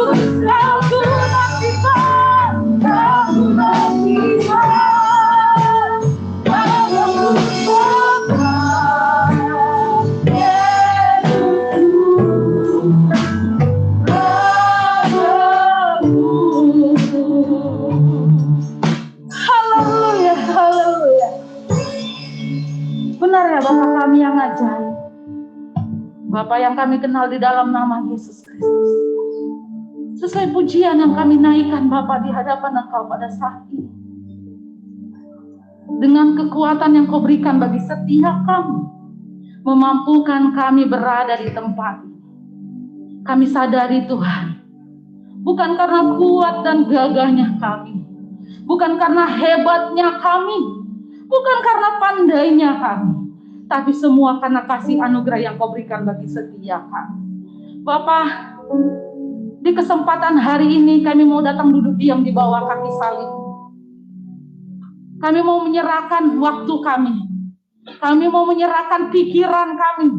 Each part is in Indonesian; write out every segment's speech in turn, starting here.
Aku nantikan, aku nantikan, aku berharap Yesusku, Rajaku. Haleluya, haleluya. Benar ya Bapak kami yang ajaib. Bapak yang kami kenal di dalam nama Yesus Kristus. Sesuai pujian yang kami naikkan Bapak di hadapan Engkau pada saat ini. Dengan kekuatan yang Kau berikan bagi setiap kami. Memampukan kami berada di tempat ini. Kami sadari Tuhan. Bukan karena kuat dan gagahnya kami. Bukan karena hebatnya kami. Bukan karena pandainya kami. Tapi semua karena kasih anugerah yang Kau berikan bagi setiap kami. Bapak, di kesempatan hari ini kami mau datang duduk diam di bawah kaki salib. Kami mau menyerahkan waktu kami. Kami mau menyerahkan pikiran kami.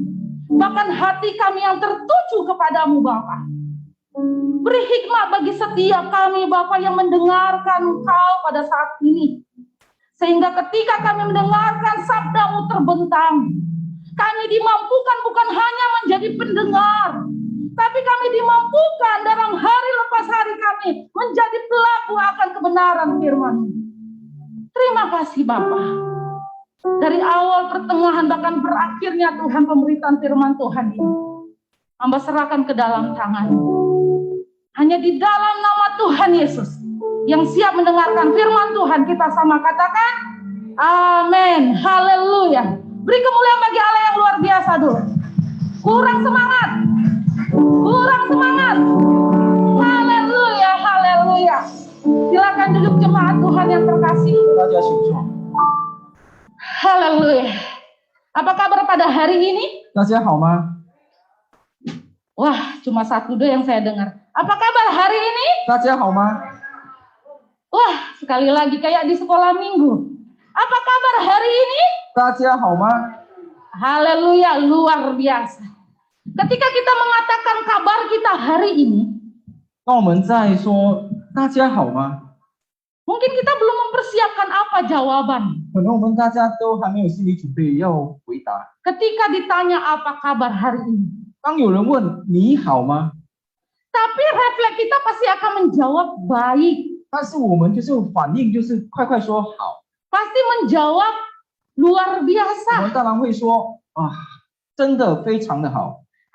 Bahkan hati kami yang tertuju kepadamu Bapak. Beri hikmat bagi setiap kami Bapak yang mendengarkan Engkau pada saat ini. Sehingga ketika kami mendengarkan sabdamu terbentang, kami dimampukan bukan hanya menjadi pendengar, tapi kami dimampukan dalam hari lepas hari kami menjadi pelaku akan kebenaran firman-Mu. Terima kasih Bapa. Dari awal, pertengahan, bahkan berakhirnya Tuhan pemberitaan firman Tuhan ini, Hamba serahkan ke dalam tangan-Mu. Hanya di dalam nama Tuhan Yesus yang siap mendengarkan firman Tuhan, kita sama katakan amin, haleluya. Beri kemuliaan bagi Allah yang luar biasa dulu. Kurang semangat, kurang semangat. Haleluya, haleluya. Silakan duduk jemaat Tuhan yang terkasih. Haleluya. Apa kabar pada hari ini? Wah, cuma satu doa yang saya dengar. Apa kabar hari ini? Wah, sekali lagi kayak di sekolah minggu. Apa kabar hari ini? Haleluya, luar biasa. Ketika kita mengatakan kabar kita hari ini, mungkin kita belum mempersiapkan apa jawaban. Ketika ditanya apa kabar hari ini, tapi refleks kita pasti akan menjawab baik. Pasti menjawab luar biasa.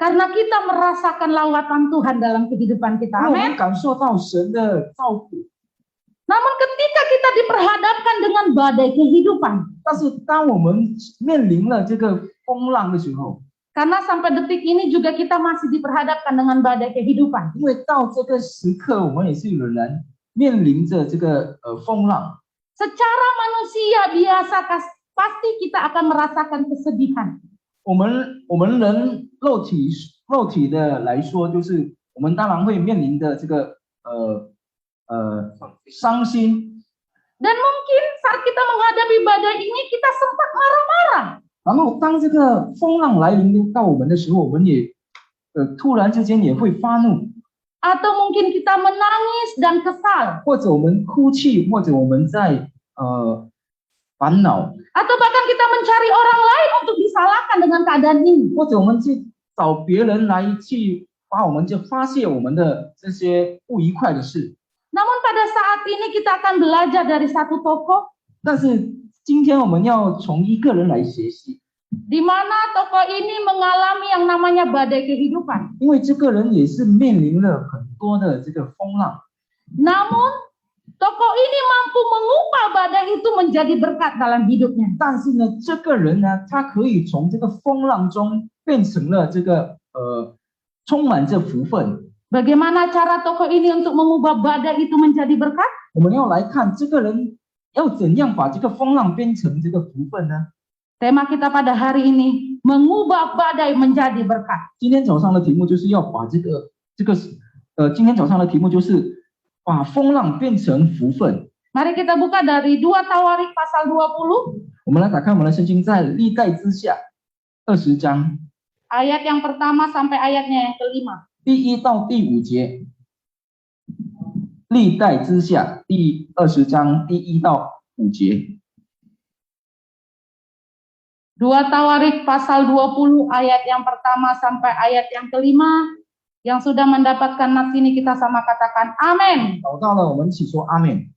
Karena kita merasakan lawatan Tuhan dalam kehidupan kita. Amin. Namun ketika kita diperhadapkan dengan badai kehidupan, karena sampai detik ini juga kita masih diperhadapkan dengan badai kehidupan. Secara manusia biasa pasti kita akan merasakan kesedihan. 我们人肉体的来说，就是我们当然会面临的这个伤心。 Dan mungkin saat kita menghadapi badai ini kita sempat marah-marah. 然后当这个风浪来临到我们的时候，我们也突然之间也会发怒。 Atau mungkin kita menangis dan kesal. 或者我们哭泣，或者我们在烦恼。 Atau bahkan kita mencari orang lain untuk disalahkan dengan keadaan ini. 或者我们去找别人来去把我们就发泄我们的这些不愉快的事。 Namun pada saat ini kita akan belajar dari satu tokoh. 但是今天我们要从一个人来学习。 Di mana tokoh ini mengalami yang namanya badai kehidupan. 因为这个人也是面临了很多的这个风浪。 Namun tokoh ini mampu mengubah badai itu menjadi berkat dalam hidupnya. 但是呢，这个人呢，他可以从这个风浪中变成了这个充满着福分。 Bagaimana cara tokoh ini untuk mengubah badai itu menjadi berkat? 我们要来看这个人要怎样把这个风浪变成这个福分呢？ Tema kita pada hari ini mengubah badai menjadi berkat. 今天早上的题目就是要把今天早上的题目就是把风浪变成福分。 Mari kita buka dari 2 Tawarik pasal 20. 我们来打开我们的圣经，在历代之下20章 Ayat yang pertama sampai ayatnya yang kelima. 第1到第5节。历代之下第20章第1到5节。 2 Tawarik pasal 20 ayat yang pertama sampai ayat yang kelima. Yang sudah mendapatkan nats ini kita sama katakan amin. 找到了，我们一起说阿门。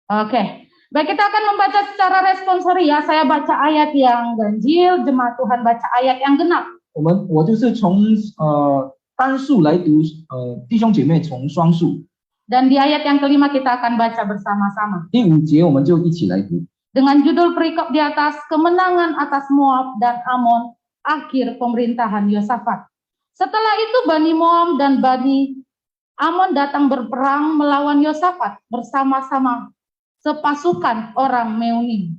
Oke. Baik, kita akan membaca secara responsori ya. Saya baca ayat yang ganjil, jemaat Tuhan baca ayat yang genap. 我就是从单数来读，弟兄姐妹从双数。 Dan di ayat yang kelima kita akan baca bersama-sama. 第5节我们就一起来读。 Dengan judul perikop di atas, kemenangan atas Moab dan Amon, akhir pemerintahan Yosafat. Setelah itu Bani Moab dan Bani Amon datang berperang melawan Yosafat bersama-sama sepasukan orang Meunim.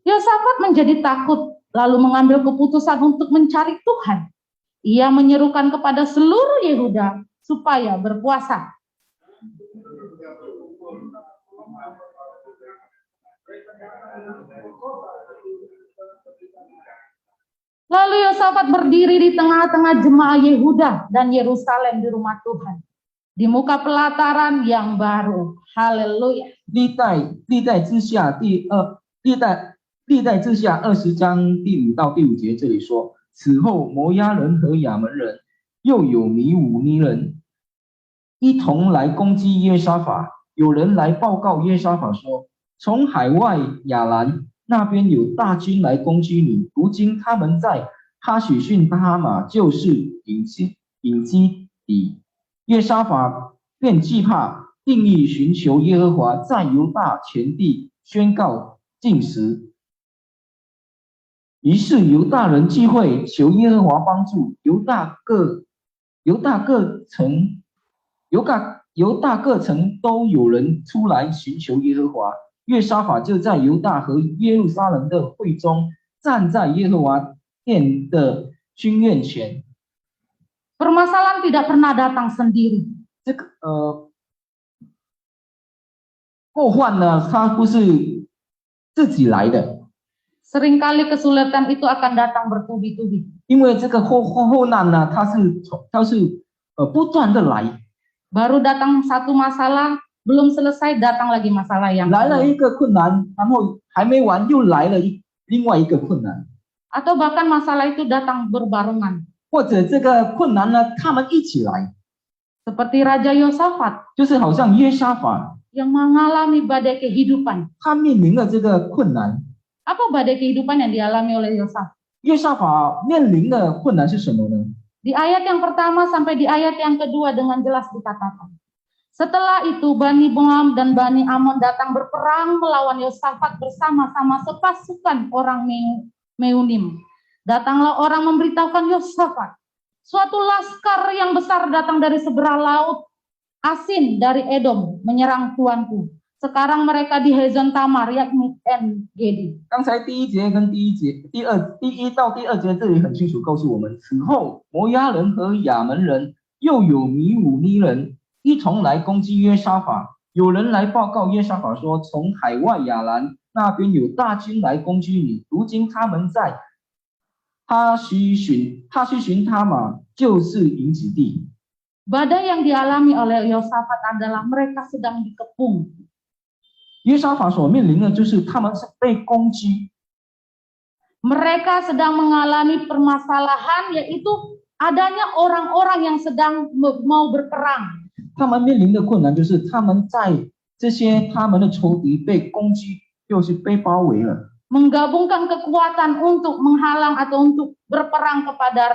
Yosafat menjadi takut, lalu mengambil keputusan untuk mencari Tuhan. Ia menyerukan kepada seluruh Yehuda supaya berpuasa. Lalu Yosafat berdiri di tengah-tengah jemaah Yehuda dan Yerusalem di rumah Tuhan, di muka pelataran yang baru. Haleluya. 历代之下20章第5到第5节这里说，此后摩押人和亚门人又有米五尼人一同来攻击约沙法。有人来报告约沙法说，从海外亚兰那边有大军来攻击你，如今他们在哈许逊他玛，就是隐基底。约沙法便惧怕，定义寻求耶和华，在犹大全地宣告禁食。于是犹大人聚会，求耶和华帮助。犹大各城都有人出来寻求耶和华。约沙法就在犹大和耶路撒冷的会中，站在耶和华殿的军院前。 Permasalahan tidak pernah datang sendiri. 这个祸患呢，它不是自己来的。 Seringkali kesulitan itu akan datang bertubi-tubi. 因为这个祸难呢，它是不断的来。 Baru datang satu masalah, belum selesai datang lagi masalah yang 来了一个困难，然后还没完，又来了另外一个困难。 atau bahkan masalah itu datang berbarengan. 或者这个困难呢，他们一起来， Seperti Raja Yosafat 就是好像约沙法， yang mengalami badai kehidupan. 他面临了这个困难。 Apa badai kehidupan yang dialami oleh Yosafat? 约沙法面临的困难是什么呢？ Di ayat yang pertama sampai di ayat yang kedua dengan jelas dikatakan. Setelah itu Bani Moab dan Bani Amon datang berperang melawan Yosafat bersama-sama sepasukan orang Meunim. Datanglah orang memberitahukan Yosafat, suatu laskar yang besar datang dari seberang laut Asin dari Edom menyerang tuanku. Sekarang mereka di Hezon Tamar, yakni En-Gedi. 刚才第1节跟第1到第2节这里很清楚告诉我们，此后摩押人和亚门人又有米五尼人一同来攻击约沙法。有人来报告约沙法说，从海外亚兰那边有大军来攻击你，如今他们在哈须寻他玛，就是隐基地。 Badai yang dialami oleh Yosafat adalah mereka sedang dikepung. 约沙法所面临的就是他们是被攻击， Mereka sedang mengalami permasalahan, yaitu adanya orang-orang yang sedang mau berperang. 他们面临的困难就是他们在这些他们的仇敌被攻击，就是被包围了。 Menggabungkan kekuatan untuk menghalang atau untuk berperang kepada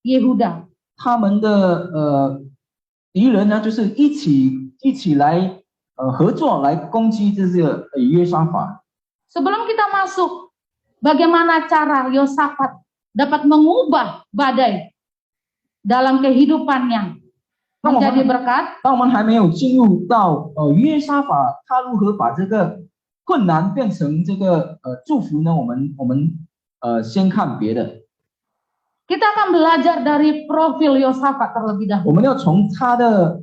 Yehuda. 他们的敌人呢，就是一起来合作来攻击这个约沙法。 Sebelum kita masuk, bagaimana cara Yosafat dapat mengubah badai dalam kehidupannya menjadi berkat? 当我们还没有进入到约沙法，他如何把这个困难变成这个祝福呢？我们先看别的。 Kita akan belajar dari profil Yosafat terlebih 我 dahulu. 们要从他的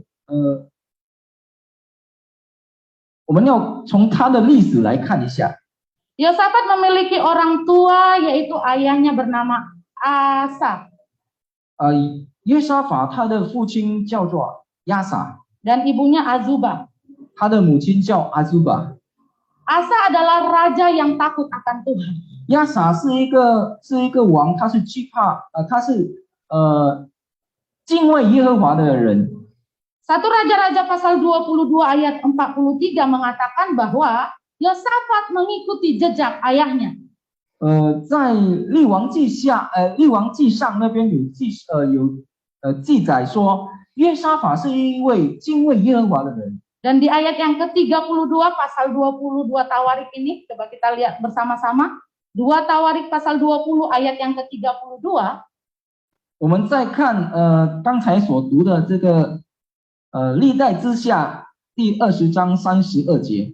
我们要从他的历史来看一下。 Yosafat memiliki orang tua, yaitu ayahnya bernama Asa 约沙法他的父亲叫做亚撒， dan ibunya Azubah. 他的母亲叫阿祖巴。 Asa adalah raja yang takut akan Tuhan. 亚撒是一个王，他是惧怕他是敬畏耶和华的人。 1 Raja-Raja pasal 22 ayat 43 mengatakan bahwa Yosafat mengikuti jejak ayahnya. 在列王记上那边有记载说，约沙法是一位敬畏耶和华的人。 Dan di ayat yang ke-32 pasal 22 Tawarik ini, coba kita lihat bersama-sama. 2 Tawarik pasal 20 ayat yang ke-32. 我们再看刚才所读的这个历代之下第20章32节。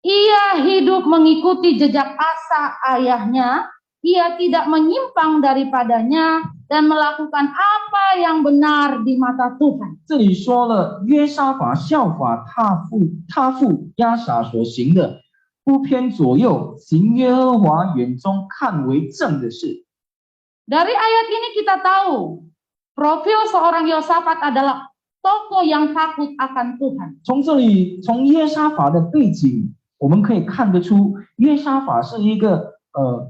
Ia hidup mengikuti jejak Asa ayahnya, ia tidak menyimpang daripadanya dan melakukan apa yang benar di mata Tuhan. 这里说了，约沙法效法他父亚撒所行的，不偏左右，行耶和华眼中看为正的事。 Dari ayat ini kita tahu profil seorang Yosafat adalah tokoh yang takut akan Tuhan. 从约沙法的背景，我们可以看得出，约沙法是一个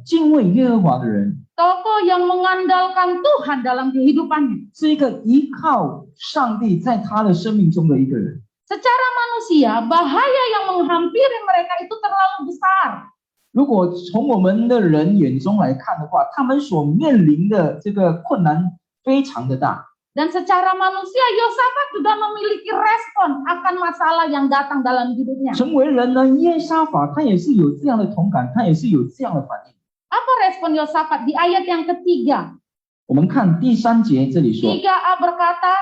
敬畏耶和华的人， Tokoh yang mengandalkan Tuhan dalam kehidupannya. 是一个依靠上帝在他的生命中的一个人。 Secara manusia, bahaya yang menghampiri mereka itu terlalu besar. 如果从我们的人眼中来看的话，他们所面临的这个困难非常的大。 Dan secara manusia, Yosafat juga memiliki respon akan masalah yang datang dalam hidupnya. 成为人呢，耶沙法他也是有这样的同感，他也是有这样的反应。 Apa respon Yosafat di ayat yang ketiga? 我们看第3节这里说， 3a berkata,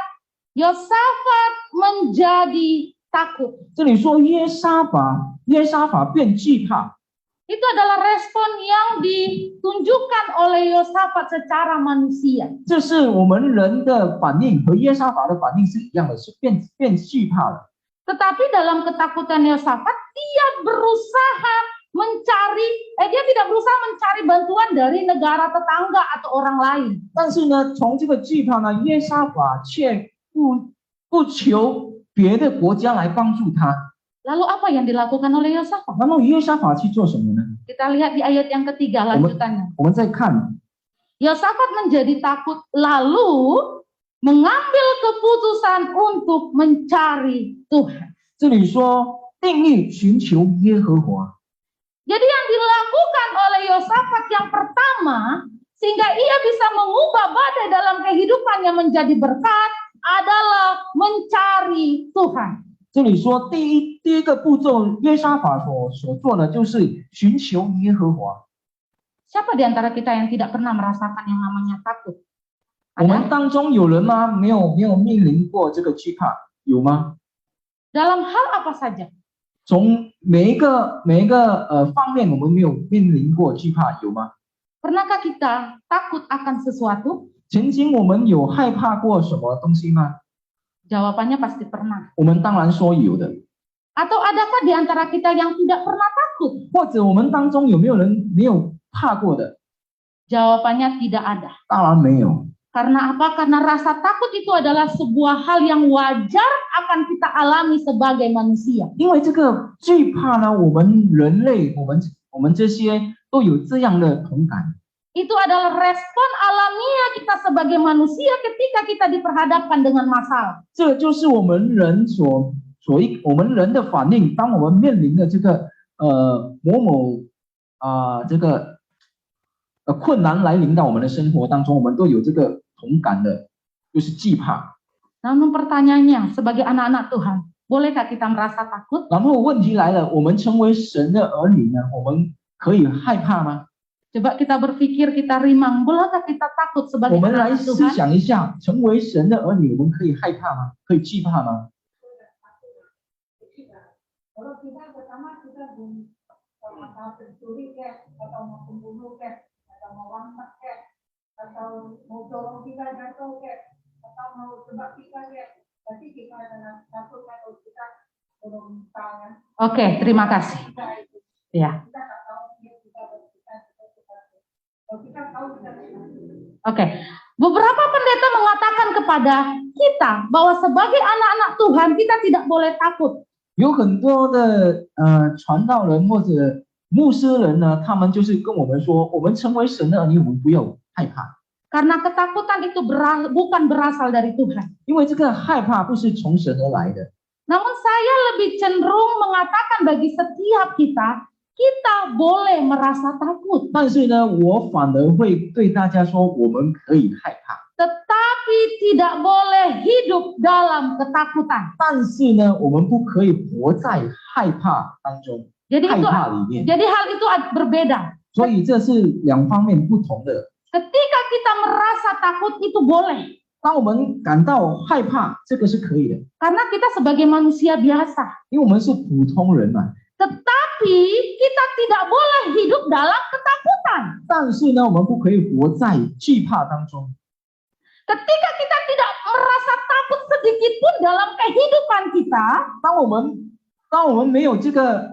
Yosafat menjadi takut. 这里说约沙法便惧怕， Itu adalah respon yang ditunjukkan oleh Yosafat secara manusia. 这是我们人的反应，和耶沙法的反应是一样的，是变惧怕了。 Tetapi dalam ketakutan Yosafat, dia tidak berusaha mencari bantuan dari negara tetangga atau orang lain. 但是呢，从这个惧怕呢，约沙法却不求别的国家来帮助他。 Lalu apa yang dilakukan oleh Yosafat? 那么约沙法去做什么呢？ Kita lihat di ayat yang ketiga lanjutannya. 我们再看， Yosafat menjadi takut lalu mengambil keputusan untuk mencari Tuhan. 这里说定义寻求耶和华。 Jadi yang dilakukan oleh Yosafat yang pertama, sehingga ia bisa mengubah badai dalam kehidupannya menjadi berkat, adalah mencari Tuhan. 这里说第一个步骤，约沙法所做的就是寻求耶和华。 Siapa di antara kita yang tidak pernah merasakan yang namanya takut? 我们 Ada? 当中有人吗？没有面临过这个惧怕，有吗？ Dalam hal apa saja? 从每一个方面，我们没有面临过惧怕，有吗？ Pernahkah kita takut akan sesuatu? 曾经我们有害怕过什么东西吗？ Jawabannya pasti pernah. 我们当然说有的。 Atau adakah di antara kita yang tidak pernah takut? 或者我们当中有没有人没有怕过的？ Jawabannya tidak ada. 当然没有。 Karena apa? Karena rasa takut itu adalah sebuah hal yang wajar akan kita alami sebagai manusia. 因为这个惧怕呢，我们人类，我们这些都有这样的同感。 Itu adalah respon alamiah kita sebagai manusia ketika kita diperhadapkan dengan masalah. 这就是我们人我们人的反应。当我们面临的这个这个困难来临到我们的生活当中，我们都有这个同感的，就是惧怕。 Namun pertanyaannya, sebagai anak-anak Tuhan, bolehkah kita merasa takut? 然后问题来了，我们成为神的儿女呢，我们可以害怕吗？ Coba kita berpikir, kita rimang, bolehkah kita takut 我 sebagai 们来 anak 思 Tuhan? 想一下，成为神的儿女，我们可以害怕吗？可以惧怕吗？ Kalau kita pertama kita mau pencuri atau mau pembunuh atau mau wangsak atau mau dorong kita jatuh atau mau sebab kita berarti kita adalah takut kalau kita turun tangan Oke, terima kasih. Ya. Kita nggak tahu dia juga berkita seperti apa. Kalau kita tahu kita bisa. Oke. Beberapa pendeta mengatakan kepada kita bahwa sebagai anak-anak Tuhan kita tidak boleh takut. 有很多的传道人或者牧师人呢，他们就是跟我们说，我们成为神的儿女，我们不要害怕， Karena ketakutan itu bukan berasal dari Tuhan. 因为这个害怕不是从神而来的。 Namun saya lebih cenderung mengatakan bagi setiap kita boleh merasa takut. 但是呢，我反而会对大家说，我们可以害怕， Tetapi tidak boleh hidup dalam ketakutan. 但是呢，我们不可以活在害怕当中， Jadi 害 itu, 怕里面。 jadi hal itu berbeda. 所以这是两方面不同的。 Ketika kita merasa takut itu boleh. 当我们感到害怕，这个是可以的， Karena kita sebagai manusia biasa. 因为我们是普通人嘛。 Tetapi kita tidak boleh hidup dalam ketakutan. 但是呢，我们不可以活在惧怕当中。 Ketika kita tidak merasa takut sedikit pun dalam kehidupan kita, 当我们没有这个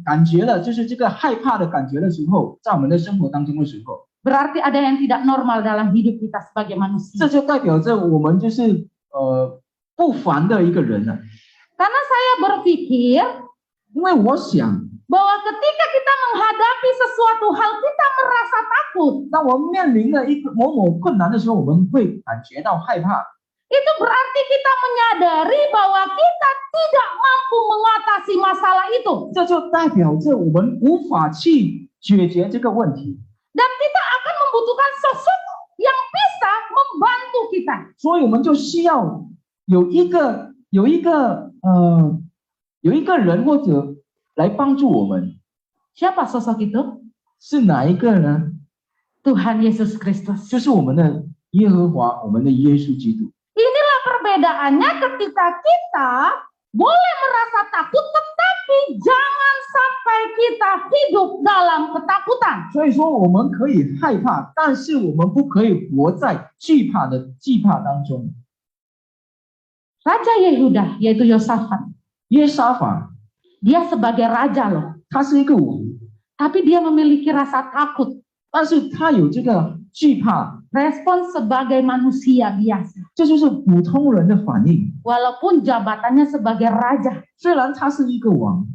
感觉了，就是这个害怕的感觉的时候，在我们的生活当中的时候， berarti ada yang tidak normal dalam hidup kita sebagai 这 manusia. 就代表着我们就是不凡的一个人了。 Karena saya berpikir 因为我想， bahwa ketika kita menghadapi sesuatu hal kita merasa takut, 当我们面临了一个某困难的时候，我们会感觉到害怕， itu berarti kita menyadari bahwa kita tidak mampu mengatasi masalah itu. 这就代表着我们无法去解决这个问题， Dan kita akan membutuhkan sosok yang bisa membantu kita. 所以我们就需要有一个人或者来帮助我们。 Siapa sosok itu? 是哪一个呢？ Tuhan Yesus Kristus. 就是我们的耶和华，我们的耶稣基督。 Inilah perbedaannya ketika kita boleh merasa takut, tetapi jangan sampai kita hidup dalam ketakutan. 所以说，我们可以害怕，但是我们不可以活在惧怕当中。 Raja Yehuda, yaitu Yosafat, 约沙法， dia sebagai raja loh, 他是一个王， tapi dia memiliki rasa takut, 但是他有这个惧怕， respon sebagai manusia biasa. 这就是普通人的反应。 Walaupun jabatannya sebagai raja. 虽然他是一个王，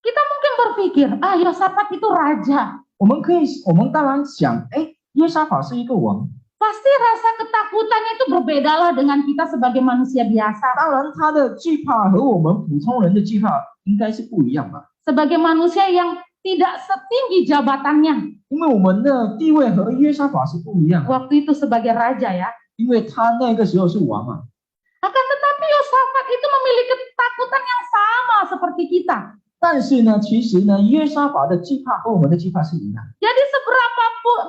Kita mungkin berpikir, Yosafat itu raja. 我们当然想，约沙法是一个王， Pasti rasa ketakutannya itu berbedalah dengan kita sebagai manusia biasa. 当然他的惧怕和我们普通人的惧怕应该是不一样吧？ Sebagai manusia yang tidak setinggi jabatannya. 因为我们的地位和约沙法是不一样的， Waktu itu sebagai raja ya. 因为他那个时候是王嘛。 Akan tetapi Yosafat itu memiliki ketakutan yang sama seperti kita. 但是呢，其实呢，约沙法的惧怕和我们的惧怕是一样。 Jadi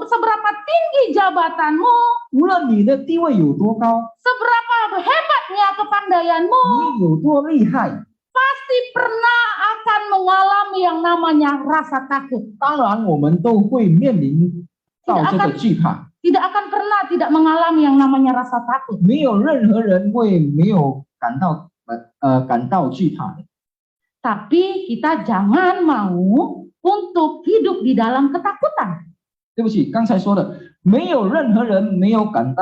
seberapa tinggi jabatanmu, 无论你的地位有多高， seberapa hebatnya kepandaianmu, 你有多厉害， pasti pernah akan mengalami yang namanya rasa takut. 当然我们都会面临到这个惧怕。 Tidak akan pernah tidak mengalami yang namanya rasa takut. 没有任何人会没有感到惧怕的。 Tapi kita jangan mau untuk hidup di dalam ketakutan. 对不起，刚才说的，没有任何人没有感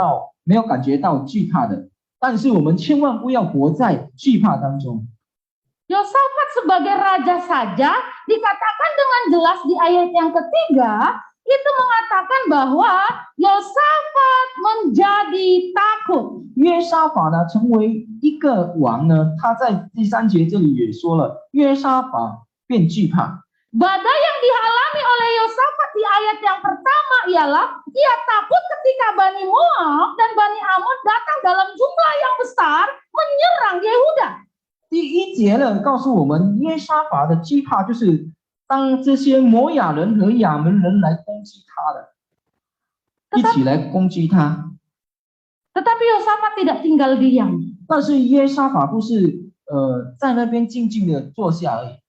觉到惧怕的，但是我们千万不要活在惧怕当中。 Yosafat sebagai raja saja dikatakan dengan jelas di ayat yang ketiga, itu mengatakan bahwa Yosafat menjadi takut. 约沙法呢，成为一个王呢，他在第3节这里也说了，约沙法便惧怕。 Badai yang dialami oleh Yosafat di ayat yang pertama ialah ia takut ketika Bani Moab dan Bani Amon datang dalam jumlah yang besar menyerang Yehuda. 第1节呢，告诉我们约沙法的惧怕就是当这些摩亚人和亚门人来攻击他的，一起来攻击他。 Tetapi Yosafat tidak tinggal diam. 但是约沙法不是在那边静静的坐下而已，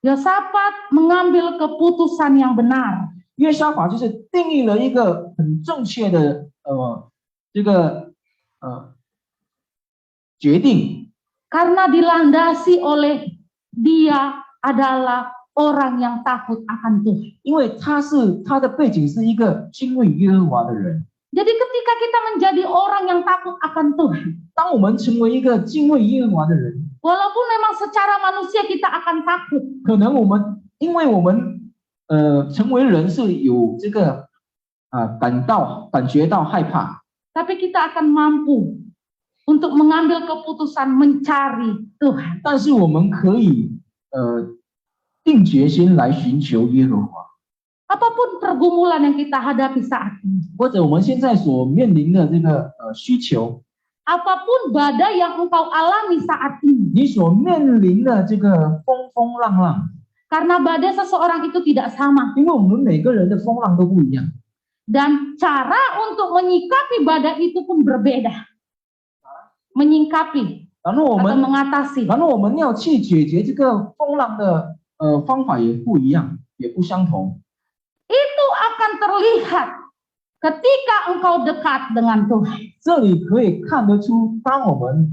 Yosafat mengambil keputusan yang benar. 约沙法就是定义了一个很正确的这个决定， Karena dilandasi oleh dia adalah orang yang takut akan Tuhan. 因为他的背景是一个敬畏耶和华的人。 Jadi ketika kita menjadi orang yang takut akan Tuhan, 当我们成为一个敬畏耶和华的人， walaupun memang secara manusia kita akan takut, 可能因为我们成为人是有这个感觉到害怕， tapi kita akan mampu untuk mengambil keputusan mencari Tuhan. 但是我们可以定决心来寻求耶和华。 Apapun pergumulan yang kita hadapi saat ini, 或者我们现在所面临的这个需求， apapun badai yang engkau alami saat ini, 你所面临的这个风浪浪， karena badai seseorang itu tidak sama, 因为我们每个人的风浪都不一样， dan cara untuk menyikapi badai itu pun berbeda. Menyikapi 然后我 atau 们 mengatasi. 然后我们要去解决这个风浪的方法也不一样，也不相同。 Itu akan terlihat ketika engkau dekat dengan Tuhan. 这里可以看得出，当我们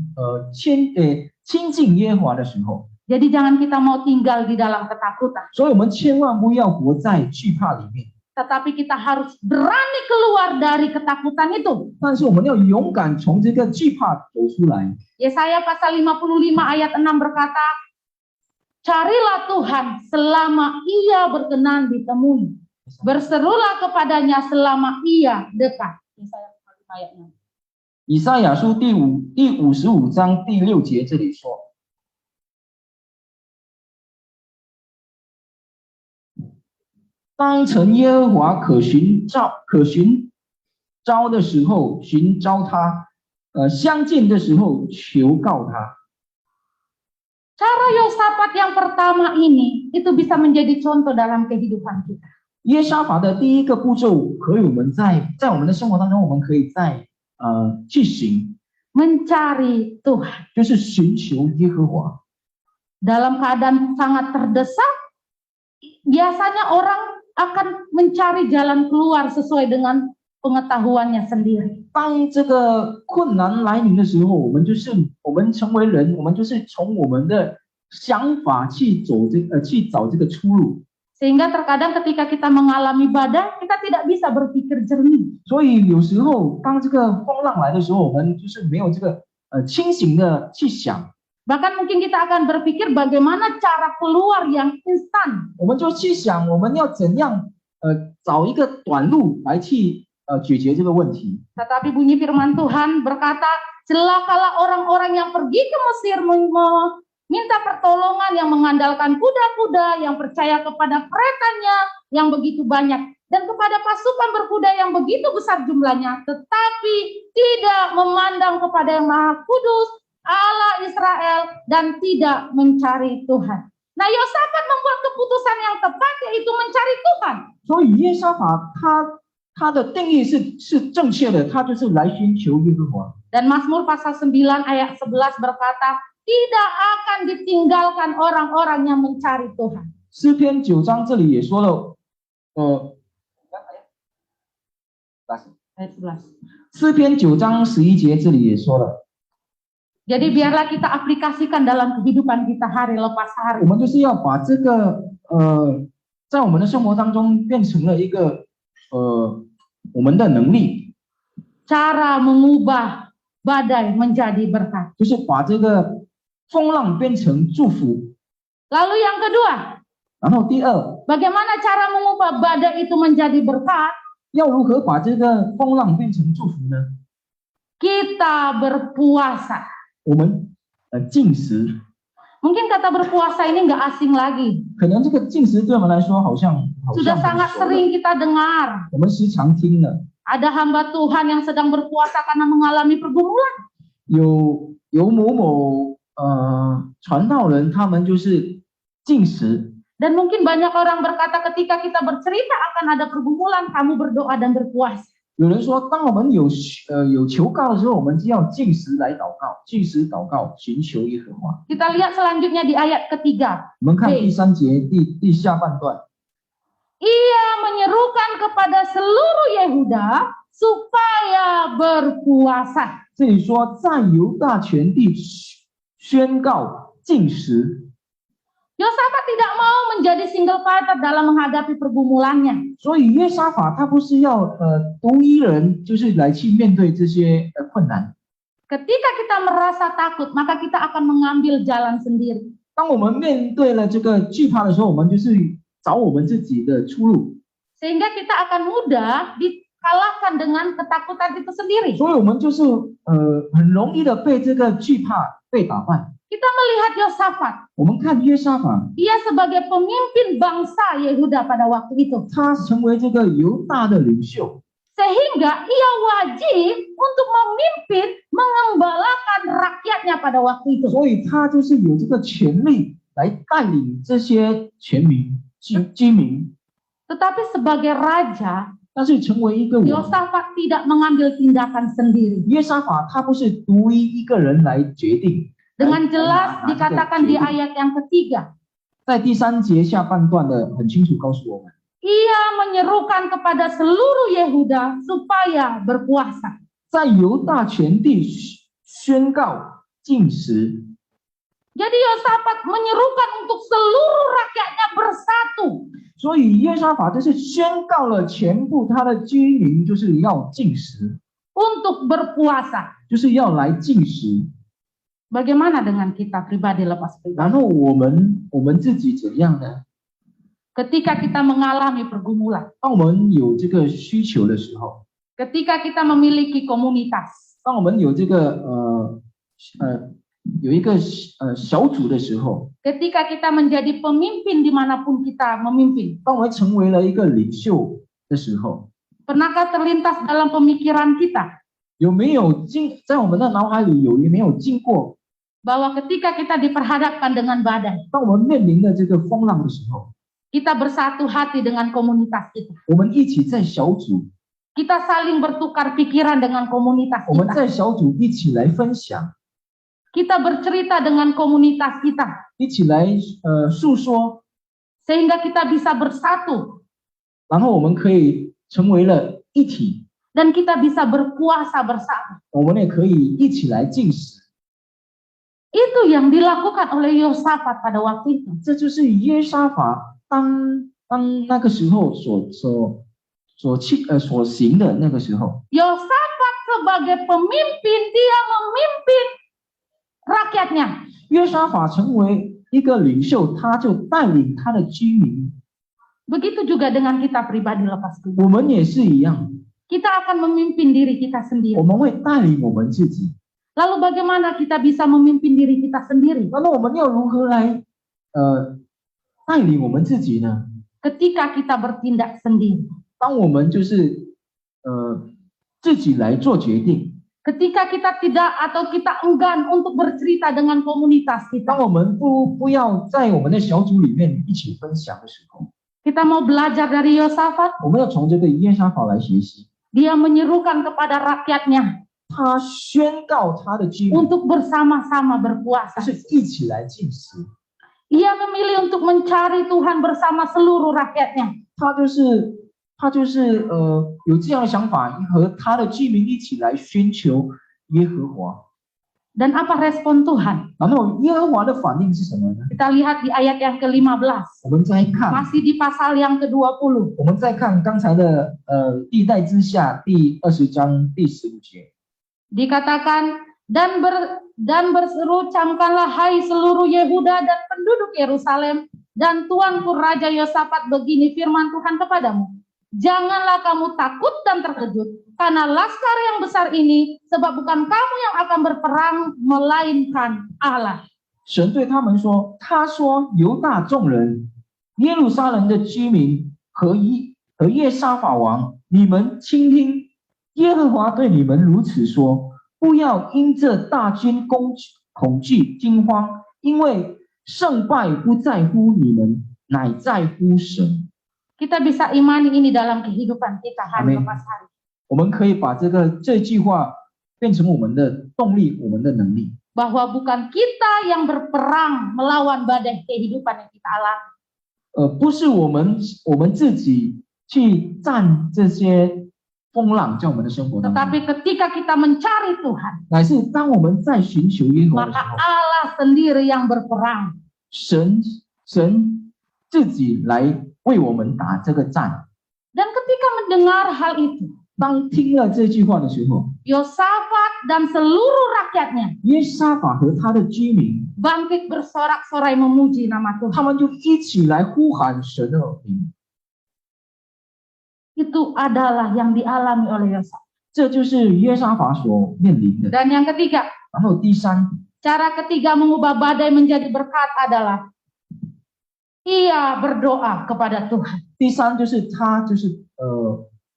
亲近耶和华的时候， Jadi jangan kita mau tinggal di dalam ketakutan, 所以我们千万不要活在惧怕里面， tetapi kita harus berani keluar dari ketakutan itu. 但是我们要勇敢从这个惧怕走出来。 Yesaya pasal 55 ayat 6 berkata, carilah Tuhan selama ia berkenan ditemui. Berserulah kepadanya selama ia dekat. Yesaya 55 ayat 6. 以赛亚书第55章第6节这里说：“当成耶和华可寻招的时候，寻招他；相近的时候，求告他。” Cara Yosafat yang pertama ini itu bisa menjadi contoh dalam kehidupan kita. 约沙法的第一个步骤，可以我们在我们的生活当中，我们可以去行， Mencari Tuhan. 就是寻求耶和华。 Dalam keadaan sangat terdesak, biasanya orang akan mencari jalan keluar sesuai dengan pengetahuannya sendiri. 当这个困难来临的时候，我们成为人，我们就是从我们的想法去找这个出路。 Sehingga terkadang ketika kita mengalami badai, kita tidak bisa berpikir jernih. 所以有时候当这个风浪来的时候，我们就是没有这个清醒的去想， Bahkan mungkin kita akan berpikir bagaimana cara keluar yang instan. 我们就去想我们要怎样找一个短路来去解决这个问题。 Tetapi bunyi firman Tuhan berkata, celakalah orang-orang yang pergi ke Mesir minta pertolongan, yang mengandalkan kuda-kuda, yang percaya kepada keretanya yang begitu banyak, dan kepada pasukan berkuda yang begitu besar jumlahnya, tetapi tidak memandang kepada yang Maha Kudus, Allah Israel, dan tidak mencari Tuhan. Nah, Yosafat membuat keputusan yang tepat, yaitu mencari Tuhan. 所以约沙法他的定义是正确的，他就是来寻求耶和华。 Dan Mazmur pasal 9 ayat 11 berkata, tidak akan ditinggalkan orang-orang yang mencari Tuhan. 诗篇9章这里也说了，Ayat 11. 诗篇9章11节这里也说了， Jadi biarlah kita aplikasikan dalam kehidupan kita hari lepas 我 hari. 们就是要把这个在我们的生活当中变成了一个我们的能力， Cara mengubah badai menjadi berkat. 就是把这个风浪变成祝福。 Lalu yang kedua, 然后第二， bagaimana cara mengubah badai itu menjadi berkat? 要如何把这个风浪变成祝福呢？ Kita berpuasa. 我们禁食， Mungkin kata berpuasa ini nggak asing lagi. 可能这个禁食对我们来说好像 Sudah 很 sangat 熟了 sering kita dengar. 我们时常听了。 Ada hamba Tuhan yang sedang berpuasa karena mengalami pergumulan. 有某传道人，他们就是禁食。 Dan mungkin banyak orang berkata ketika kita bercerita akan ada pergumulan, kamu berdoa dan berpuasa. 有人说，当我们有求告的时候，我们就要禁食来祷告，禁食祷告，寻求耶和华。 Kita lihat selanjutnya di ayat ketiga. 我们看第3节第下半段， Ia menyerukan kepada seluruh Yehuda supaya berpuasa. 这里说，在犹大全地宣告禁食。Yosafat tidak mau menjadi single fighter dalam menghadapi pergumulannya. 所以约沙法他不是要独一人，就是来去面对这些困难。 Ketika kita merasa takut, maka kita akan mengambil jalan sendiri. 当我们面对了这个惧怕的时候，我们就是找我们自己的出路， Sehingga kita akan mudah dikalahkan dengan ketakutan itu sendiri. 所以我们就是很容易的被这个惧怕被打败。 Kita melihat Yosafat, 我们看约沙法， dia sebagai pemimpin bangsa Yehuda pada waktu itu. 他成为这个犹大的领袖， Sehingga ia wajib untuk memimpin, mengembalakan rakyatnya pada waktu itu. 所以他就是有这个权利来带领这些全民居民。 Tetapi sebagai raja, 但是成为一个王， Yosafat tidak mengambil tindakan sendiri. 约沙法他不是独一个人来决定。 Dengan jelas dikatakan di ayat yang ketiga, 在第3节下半段的很清楚告诉我们， ia menyerukan kepada seluruh Yehuda supaya berpuasa. 在犹大全地宣告禁食。 Jadi Yosafat menyerukan untuk seluruh rakyatnya bersatu. 所以约沙法就是宣告了全部他的居民就是要禁食， Untuk berpuasa. 就是要来禁食。 Bagaimana dengan kita pribadi lepas pribadi? 然后我们自己怎样呢？ Ketika kita mengalami pergumulan, 当我们有这个需求的时候， ketika kita memiliki komunitas, 当我们有这个有一个小组的时候， ketika kita menjadi pemimpin dimanapun kita memimpin, 当我们成为了一个领袖的时候， pernahkah terlintas dalam pemikiran kita 有没有在我们的脑海里有没有经过？ bahwa ketika kita diperhadapkan dengan badai, 当我们面临的这个风浪的时候， kita bersatu hati dengan komunitas kita. 我们一起在小组， Kita saling bertukar pikiran dengan komunitas 我们 kita. 在小组一起来分享， Kita bercerita dengan komunitas kita. 一起来诉说， Sehingga kita bisa bersatu. 然后我们可以成为了一体， Dan kita bisa berpuasa bersama. 我们也可以一起来禁食。 Itu yang dilakukan oleh Yosafat pada waktu itu. 这就是约沙法当那个时候所行的那个时候。 Yosafat sebagai pemimpin, dia memimpin rakyatnya. 约沙法成为一个领袖，他就带领他的居民。 Begitu juga dengan kita pribadi lepas itu. 我们也是一样， Kita akan memimpin diri kita 我 sendiri. 们会带领我们自己。 Lalu bagaimana kita bisa memimpin diri kita sendiri? 那么我们要如何来带领我们自己呢？ Ketika kita bertindak sendiri. 当我们就是自己来做决定， Ketika kita tidak atau kita enggan untuk bercerita dengan komunitas 当 kita. 我们不要在我们的小组里面一起分享的时候， Kita mau belajar dari Yosafat. 我们要从这个约沙法来学习。 Dia menyerukan kepada rakyatnya 他宣告他的居民 untuk bersama-sama berpuasa. 是一起来进食， Ia memilih untuk mencari Tuhan bersama seluruh rakyatnya. 他就是有这样的想法，和他的居民一起来寻求耶和华。 Dan apa respon Tuhan? 然后耶和华的反应是什么呢？ Kita lihat di ayat yang ke-15. 我们再看， Masih di pasal yang ke-20. 我们再看刚才的历代之下第20章第15节。 Dikatakan, dan berseru, camkanlah hai seluruh Yehuda dan penduduk Yerusalem, dan tuanku Raja Yosafat, begini firman Tuhan kepadamu. Janganlah kamu takut dan terkejut, karena laskar yang besar ini, sebab bukan kamu yang akan berperang, melainkan Allah. 神对他们说：“他说，犹大众人、耶路撒冷的居民和耶沙法王，你们倾听。耶和华对你们如此说：不要因这大军恐惧惊慌，因为胜败不在乎你们，乃在乎神。” Kita bisa imani ini dalam kehidupan kita hari Amin. lepas hari. 我们可以把这句话变成我们的动力，我们的能力。 Bahwa bukan kita yang berperang melawan badai kehidupan yang kita alami. 不是我们自己去战这些风浪在我们的生活当中， Tetapi ketika kita mencari Tuhan, 乃是当我们在寻求耶和华的时 maka 候， Allah sendiri yang berperang. 神神自己来为我们打这个战。 Dan ketika mendengar hal itu, 当听了这句话的时候， Yosafat dan seluruh rakyatnya 约沙法和他的居民， bangkit bersorak-sorai memuji nama 他 Tuhan. 们就一起来呼喊神的名。 Itu adalah yang dialami oleh Yosafat. 这就是约沙法所面临的。 Dan yang ketiga, 然后第三， cara ketiga mengubah badai menjadi berkat adalah ia berdoa kepada Tuhan. 第三就是他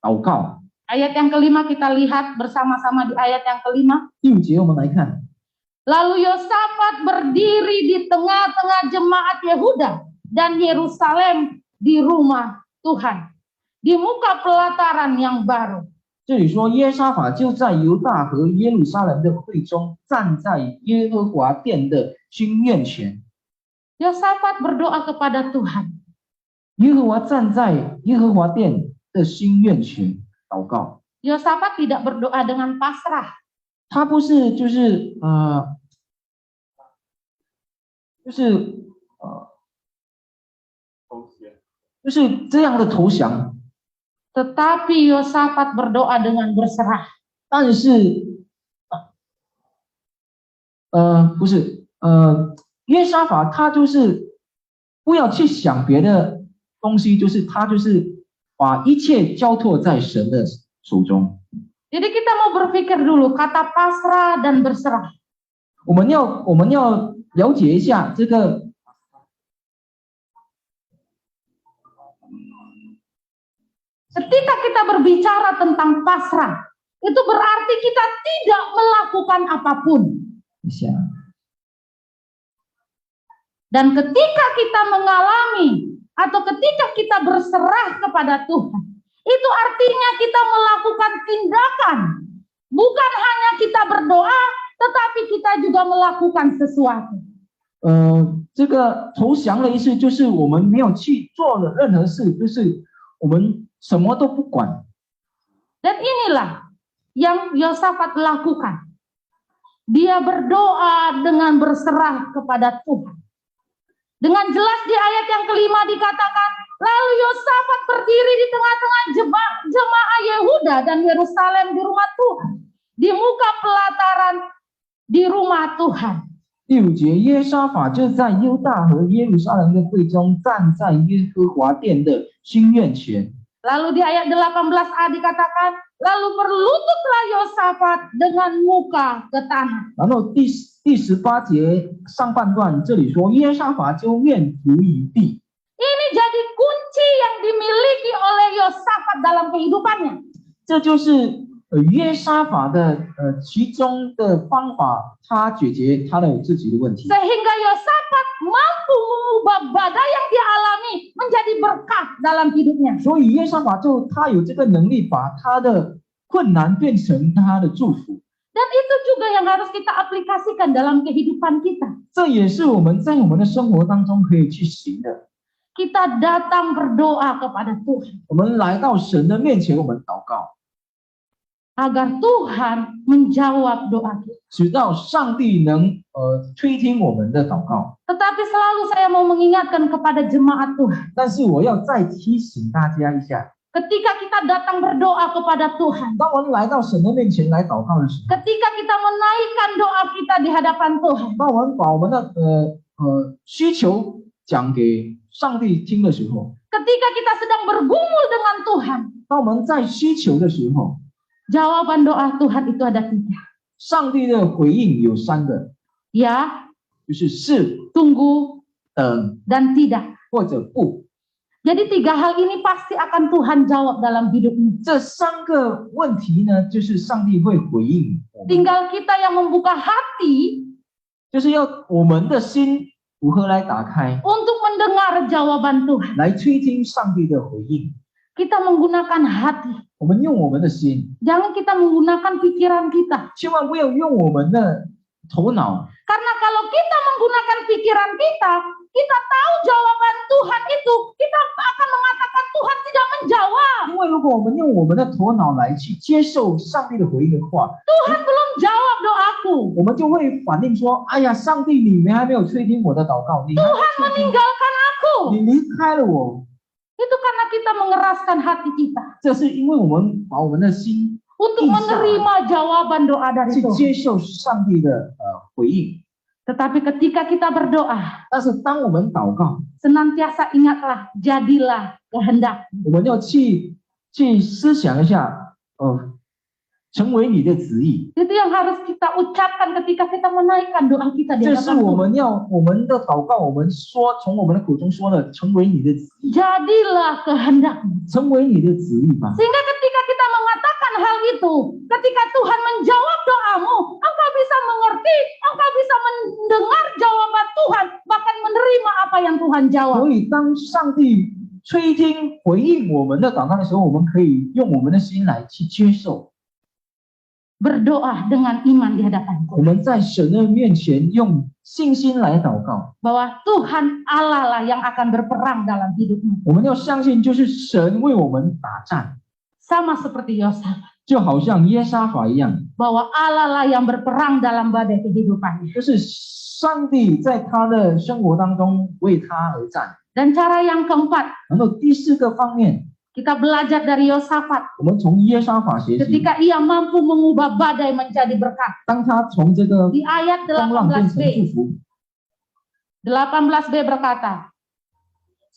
祷告。 Ayat yang kelima kita lihat bersama-sama di ayat yang kelima. 第5节我们来看， Lalu Yosafat berdiri di tengah-tengah jemaat Yehuda dan Yerusalem di rumah Tuhan, di muka pelataran yang baru. 这里说约沙法就在犹大和耶路撒冷的会中，站在耶和华殿的新院前。 Yosafat berdoa kepada Tuhan. 耶和华站在耶和华殿的新院前祷告。 Yosafat tidak berdoa dengan pasrah. 他不是就是这样的投降， Tetapi Yosafat berdoa dengan berserah. 但是不是约沙法他就是不要去想别的东西，就是他就是把一切交托在神的手中。 Jadi kita mau berpikir dulu kata pasrah dan berserah. 我们要了解一下这个 Ketika kita berbicara tentang pasrah, itu berarti kita tidak melakukan apapun. 一下 Dan ketika kita mengalami atau ketika kita berserah kepada Tuhan, itu artinya kita melakukan tindakan. Bukan hanya kita berdoa, tetapi kita juga melakukan sesuatu. 这个投降的意思就是我们没有去做了任何事，就是我们什么都不管。 Dan inilah yang Yosafat lakukan. Dia berdoa dengan berserah kepada Tuhan. Dengan jelas di ayat yang kelima dikatakan, lalu Yosafat berdiri di tengah-tengah jemaah Yehuda dan Yerusalem di rumah Tuhan, di muka pelataran di rumah Tuhan. 第5节，约沙法就在犹大和耶路撒冷的会中，站在耶和华殿的新院前。 Lalu di ayat 18a dikatakan, lalu berlututlah Yosafat dengan muka ke tanah. 然后第18节上半段这里说，约沙法就面伏于地。 Ini jadi kunci yang dimiliki oleh Yosafat dalam kehidupannya. 这就是约沙法的其中的方法，他解决他的自己的问题。 Sehingga Yosafat mampu mengubah badai yang dia alami menjadi berkat dalam hidupnya. 所以约沙法他有这个能力，把他的困难变成他的祝福。 Dan itu juga yang harus kita aplikasikan dalam kehidupan kita. 这也是我们在我们的生活当中可以去行的。 Kita datang berdoa kepada Tuhan 我们来到神的面前，我们祷告， agar Tuhan menjawab doa kita. 直到上帝能垂听我们的祷告。 Tetapi selalu saya mau mengingatkan kepada jemaat Tuhan. 但是我要再提醒大家一下， Ketika kita datang berdoa kepada Tuhan, 当我们来到神的面前来祷告的时候， ketika kita menaikkan doa kita di hadapan Tuhan, 当我们把我们的需求讲给上帝听的时候， ketika kita sedang bergumul dengan Tuhan, 当我们在需求的时候， jawaban doa Tuhan itu ada 3. 上帝的回应有3个， Ya, 就是是、 tunggu, 等 dan tidak. 或者不。 Jadi 3 hal ini pasti akan Tuhan jawab dalam hidupmu. 这3个问题呢，就是上帝会回应我们， Tinggal kita yang membuka hati 就是要我们的心如何来打开， untuk mendengar jawaban Tuhan. 来倾听上帝的回应。 Kita menggunakan hati. 我们用我们的心， Jangan kita menggunakan pikiran kita. 千万不要用我们的头脑， Karena kalau kita menggunakan pikiran kita, kita tahu jawaban Tuhan itu, kita akan mengatakan Tuhan tidak menjawab. 因为如果我们用我们的头脑来去接受上帝的回应的话， Tuhan belum jawab doaku. 我们就会反映说：“哎呀，上帝，你们还没有垂听我的祷告，你还没 Tuhan 有垂听 meninggalkan 你离开了我， Itu karena kita mengeraskan hati kita 这是因为我们把我们的心 untuk menerima jawaban doa dari 去 Tuhan. 接受上帝的回应。 Tetapi ketika kita berdoa, 但是当我们祷告， senantiasa ingatlah, jadilah kehendak. 我们要去思想一下，成为你的旨意。 Itu yang harus kita ucapkan ketika kita menaikkan doa kita di 这是 hadapan 我 Tuhan. 们要我们的祷告，我们说从我们的口中说的，成为你的旨意， Jadilah kehendak. 成为你的旨意吧。 Sehingga ketika kita mengatakan hal itu, ketika Tuhan menjawab doamu, engkau bisa mengerti, engkau bisa mendengar jawaban Tuhan, bahkan menerima apa yang Tuhan jawab. 所以当上帝垂听回应我们的祷告的时候，我们可以用我们的心来去接受。 Berdoa dengan iman di hadapan 我 Tuhan. 们在神的面前用信心来祷告， Bahwa Tuhan Allah lah yang akan berperang dalam hidupmu. 我们要相信，就是神为我们打仗， Sama seperti Yosafat. 就好像耶沙法一样， Bahwa Allah lah yang berperang dalam badai kehidupannya. 就是上帝在他的生活当中为他而战。 Dan cara yang keempat, 然后第四个方面， kita belajar dari Yosafat. 我们从耶沙法学习， Ketika ia mampu mengubah badai menjadi berkat. 当他从这个 Di ayat 风浪变成 18b. 祝福， 18b berkata,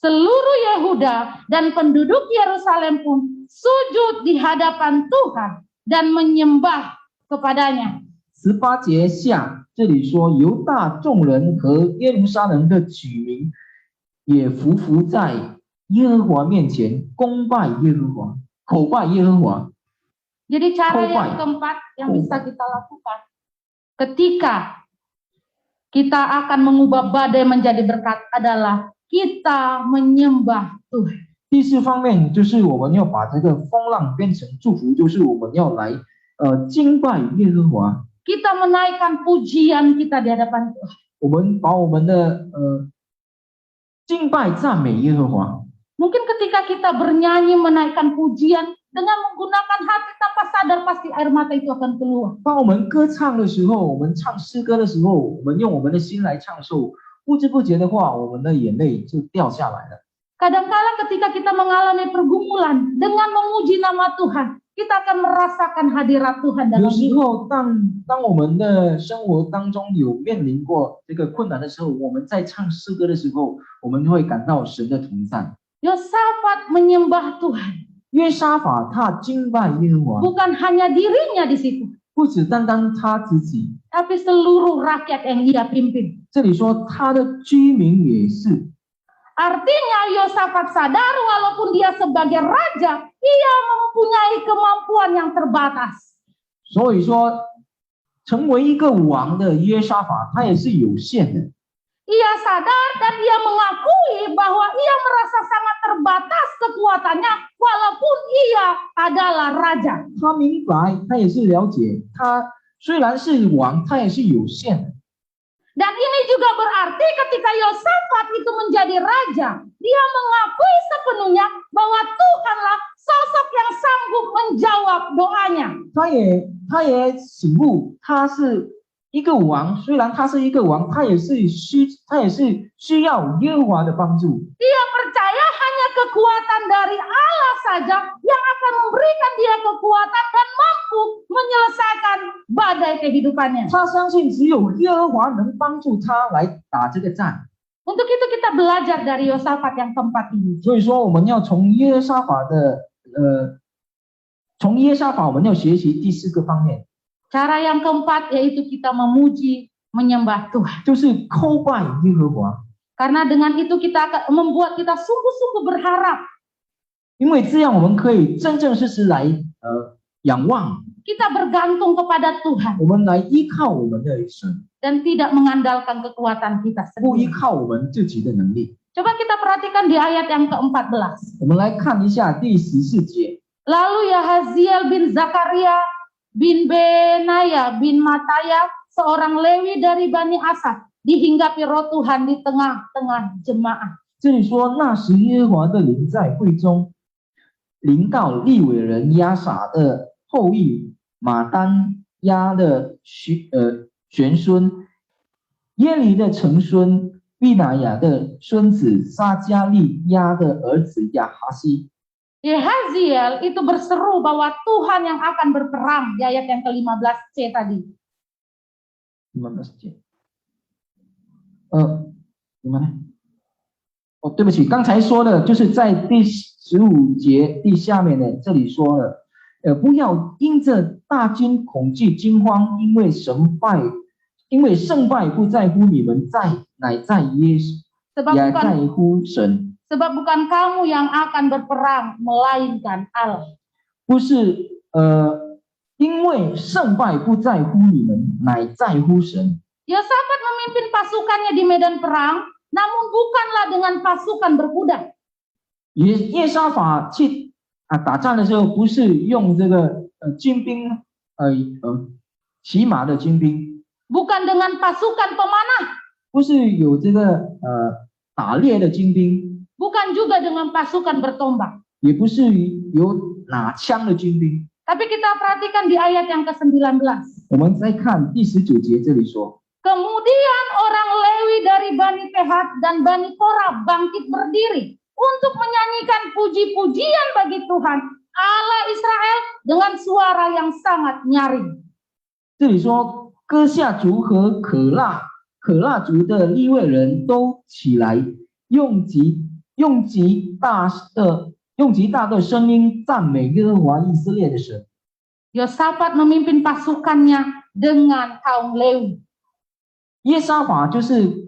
seluruh Yehuda dan penduduk Yerusalem pun sujud di hadapan Tuhan dan menyembah kepadanya. 18节下这里说，犹大众人和耶路撒冷的居民也匍匐在耶和华面前，恭拜耶和华，口拜耶和华。 Jadi cara Coba. yang keempat yang bisa kita lakukan ketika kita akan mengubah badai menjadi berkat adalah kita menyembah Tuhan. 第四方面就是我们要把这个风浪变成祝福，就是我们要来敬拜耶和华， Kita menaikkan pujian kita di hadapan Tuhan. 我们把我们的敬拜赞美耶和华。 Mungkin ketika kita bernyanyi menaikkan pujian dengan menggunakan hati tanpa sadar pasti air mata itu akan keluar. 当我们歌唱的时候，我们唱诗歌的时候，我们用我们的心来唱受，不知不觉的话，我们的眼泪就掉下来了。 Kadang-kala ketika kita mengalami pergumulan dengan memuji nama Tuhan, kita akan merasakan hadirat Tuhan 有 dalam 时 hidup. 候，当我们的生活当中有面临过这个困难的时候，我们在唱诗歌的时候，我们会感到神的同在。 Yosafat menyembah Tuhan, 约沙法他敬拜耶和华， bukan hanya dirinya di situ, 不只单单他自己， tapi seluruh rakyat yang ia pimpin. 这里说他的居民也是。 Artinya Yosafat sadar walaupun dia sebagai raja, ia mempunyai kemampuan yang terbatas. 所以说，成为一个王的约沙法，他也是有限的。 Ia sadar dan ia mengakui bahwa ia merasa sangat terbatas kekuatannya walaupun ia adalah raja. 他明白，他也是了解，他虽然是王，他也是有限的。 Dan ini juga berarti ketika Yosafat itu menjadi raja, dia mengakui sepenuhnya bahwa Tuhanlah sosok yang sanggup menjawab doanya. 他也醒悟，他是一个王，虽然他是一个王，他也是需要耶和华的帮助。 Dia percaya hanya kekuatan dari Allah saja yang akan memberikan dia kekuatan dan mampu menyelesaikan badai kehidupannya. 他相信只有耶和华能帮助他来打这个战。 Untuk itu kita belajar dari Yosafat yang keempat ini. 所以说，我们要从耶沙法我们要学习第四个方面， Cara yang keempat yaitu kita memuji, menyembah Tuhan. 就是叩拜耶和华。 Karena dengan itu kita akan membuat kita sungguh-sungguh berharap. 因为这样我们可以真正实来仰望， Kita bergantung kepada Tuhan 我们来依靠我们的神， dan tidak mengandalkan kekuatan kita 不依 sendiri. 靠我们自己的能力。 Coba kita perhatikan di ayat yang ke-14. 我们来看一下第14节。 Lalu Yahaziel bin Zakaria bin Benaya bin Mataya, seorang Lewi dari Bani Asaf, dihinggapi roh Tuhan di tengah-tengah jemaah. 这里说，那时耶和华的灵在会中临到利未人亚撒的后裔马丹亚的玄孙耶利的曾孙毕拿雅的孙子撒加利亚的儿子亚哈西。 Yehaziel itu berseru bahwa Tuhan yang akan berperang di ayat yang ke-15C tadi. 15节。怎么呢？哦，对不起，刚才说的就是在第15节第下面的这里说了，不要因着大军恐惧惊慌，因为胜败不在乎你们，乃在耶稣，也在乎神。 Sebab bukan kamu yang akan berperang, melainkan Allah. 不是因为胜败不在乎你们，乃在乎神。 Yosafat memimpin pasukannya di medan perang, namun bukanlah dengan pasukan berkuda. 耶沙法去打仗的时候，不是用这个军兵骑马的军兵， Bukan dengan pasukan pemanah, 不是有这个打猎的军兵。 bukan juga dengan pasukan bertombak. 也不是有拿枪的军兵。 Tapi kita perhatikan di ayat yang ke-19. 我们再看第19节这里说， Kemudian orang Lewi dari Bani Kehat dan Bani Korah bangkit berdiri untuk menyanyikan puji-pujian bagi Tuhan Allah Israel dengan suara yang sangat nyaring. 这里说哥夏族和可拉族的利未人都起来，用极大的声音赞美耶和华以色列的神。 Yosafat memimpin pasukannya dengan kaum Lewi. 耶沙法就是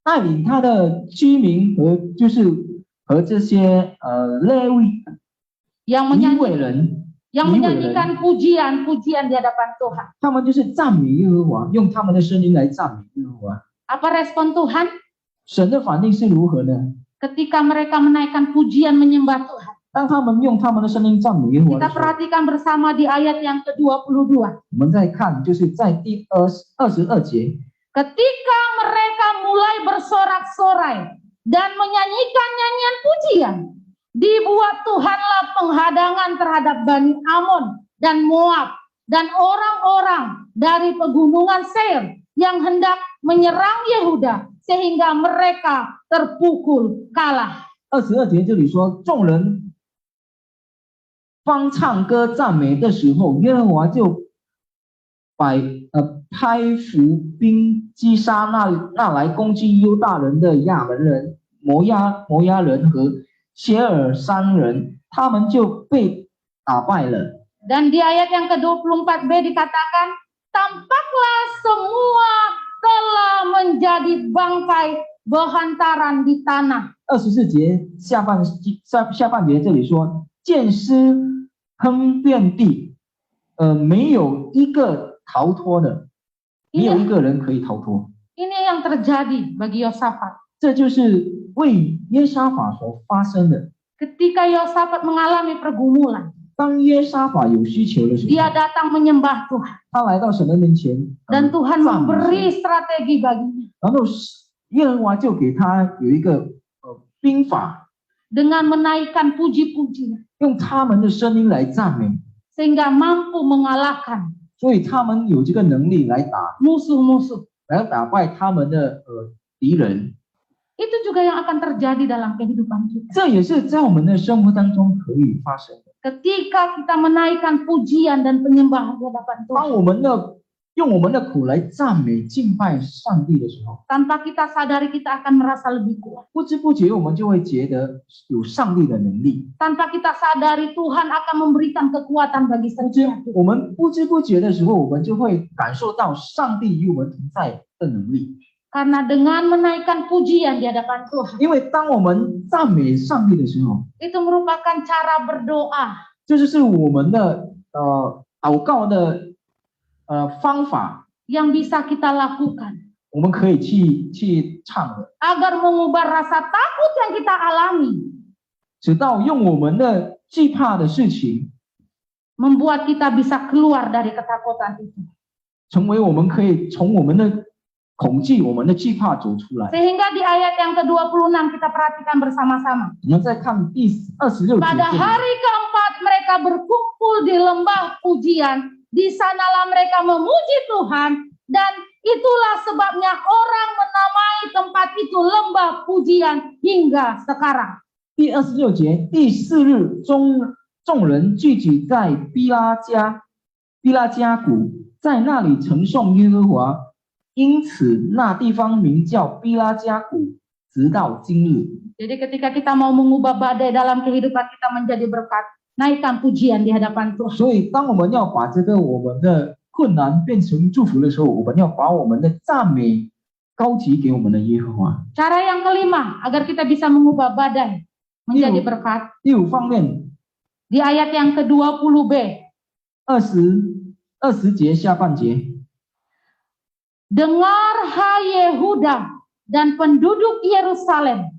带领他的居民和这些利未人 yang menyanyikan pujian-pujian di hadapan Tuhan. 他们就是赞美耶和华，用他们的声音来赞美耶和华。 Apa respon Tuhan 神的反应是如何呢？ ketika mereka menaikkan pujian menyembah Tuhan? 当他们用他们的声音赞美耶和华 Kita 的时候， perhatikan bersama di ayat yang ke-22. 我们再看，就是在第22节， Ketika mereka mulai bersorak-sorai dan menyanyikan nyanyian pujian, dibuat Tuhanlah penghadangan terhadap Bani Amon dan Moab dan orang-orang dari pegunungan Seir yang hendak menyerang Yehuda sehingga mereka terpukul kalah. 22节这里说，众人方唱歌赞美的时候，耶和华就拍伏兵击杀那来攻击犹大人的亚门人、摩押人和谢尔山人，他们就被打败了。 Dan di ayat yang ke-24b dikatakan, tampaklah semua telah menjadi bangkai berhantaran di tanah. 24节下半节这里说，剑尸喷遍地，没有一个逃脱的，没有一个人可以逃脱。 Ini yang terjadi bagi Yosafat. 这就是为耶沙法所发生的。 Ketika Yosafat mengalami pergumulan, 当耶沙法有需求的时候， dia datang menyembah Tuhan. 他来到神的面前， Dan Tuhan 赞美 memberi 神 strategi baginya 然后耶和华就给他有一个兵法， dengan menaikkan puji-pujian 用他们的声音来赞美， sehingga mampu mengalahkan 所以他们有这个能力来musuh-musuh. 打败他们的敌人。 Itu juga yang akan terjadi dalam kehidupan kita. 这也是在我们的生活当中可以发生的。 Ketika kita menaikkan pujian dan penyembahan di hadapan 当 Tuhan, 我们用我们的口来赞美敬拜上帝的时候， tanpa kita sadari kita akan merasa lebih kuat. 不知不觉我们就会觉得有上帝的能力。 Tanpa kita sadari Tuhan akan memberikan kekuatan bagi setiap kita. 我们不知不觉的时候，我们就会感受到上帝与我们同在的能力。 Karena dengan menaikkan pujian di hadapan Tuhan, 因为当我们赞美上帝的时候， itu merupakan cara berdoa 这就是我们的祷告的方法， yang bisa kita lakukan 我们可以去唱的， agar mengubah rasa takut yang kita alami, 直到用我们的惧怕的事情， membuat kita bisa keluar dari ketakutan itu. 成为我们可以从我们的恐惧、我们的惧怕走出来。 Sehingga di ayat yang ke-26 kita perhatikan bersama-sama. 我们再看第26节 Pada 这里， hari keempat mereka berkumpul di lembah pujian. Di sanalah mereka memuji Tuhan dan Itulah sebabnya orang menamai tempat itu lembah pujian hingga sekarang. 第26节，第4日，众人聚集在毕拉加谷，在那里称颂耶和华，因此那地方名叫毕拉加谷，直到今日。 Jadi ketika kita mau mengubah badai dalam kehidupan kita menjadi berkat, naikkan pujian di hadapan Tuhan. 所以，当我们要把我们的困难变成祝福的时候，我们要把我们的赞美高举给我们的耶和华。 Cara yang kelima agar kita bisa mengubah badai menjadi berkat. 第5方面， Di ayat yang ke-20b. 20节下半节。 Dengar hai Yehuda dan penduduk Yerusalem,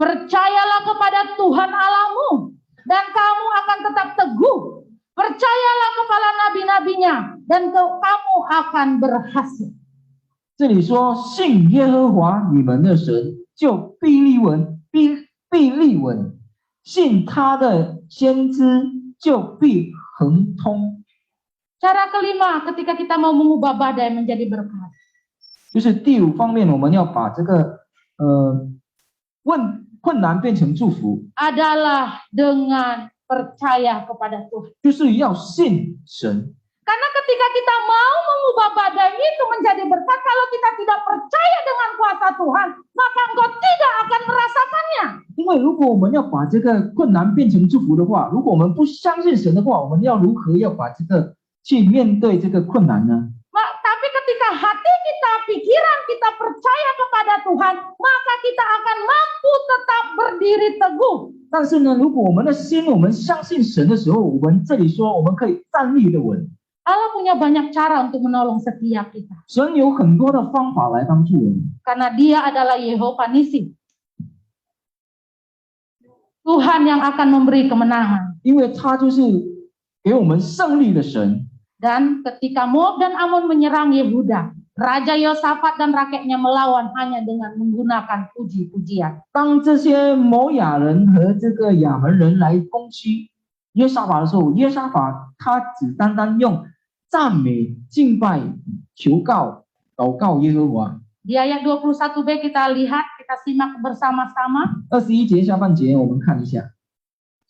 percayalah kepada Tuhan Allahmu dan kamu akan tetap teguh. Percayalah kepada nabi-nabinya dan kamu akan berhasil. 这里说信耶和华你们的神，就必立稳；信他的先知，就必亨通。 Cara kelima ketika kita mau mengubah badai menjadi berkat. 就是第5方面，我们要把困难变成祝福， Adalah dengan percaya kepada Tuhan. 就是要信神。 Karena ketika kita mau mengubah badai itu menjadi berkat, kalau kita tidak percaya dengan kuasa Tuhan, maka engkau tidak akan merasakannya. 因为如果我们要把这个困难变成祝福的话，如果我们不相信神的话，我们要如何要把去面对这个困难呢？ Tapi ketika hati kita, pikiran kita percaya kepada Tuhan, maka kita akan mampu tetap berdiri teguh. 但是呢，如果我们的心我们相信神的时候，我们这里说我们可以站立的稳。 Allah punya banyak cara untuk menolong setiap kita. 神有很多的方法来帮助我们， Karena Dia adalah Yehova Nisi. Tuhan yang akan memberi kemenangan. 因为他就是给我们胜利的神。 Dan ketika Moab dan Amon menyerang Yehuda, Raja Yosafat dan rakyatnya melawan hanya dengan menggunakan puji-pujian. 当这些摩亚人和这个亚门人来攻击约沙法的时候，约沙法他只单单用赞美、敬拜、求告、祷告耶和华。 Di ayat 21b kita lihat, kita simak bersama-sama. 21节下半节我们看一下。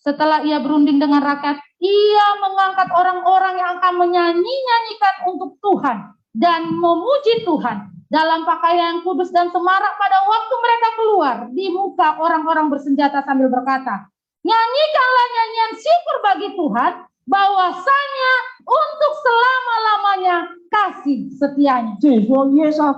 Setelah ia berunding dengan rakyat, ia mengangkat orang-orang yang akan menyanyi-nyanyikan untuk Tuhan dan memuji Tuhan dalam pakaian yang kudus dan semarak pada waktu mereka keluar di muka orang-orang bersenjata sambil berkata, nyanyikanlah nyanyian syukur bagi Tuhan, bahwasanya untuk selama-lamanya kasih setianya. 这里说约沙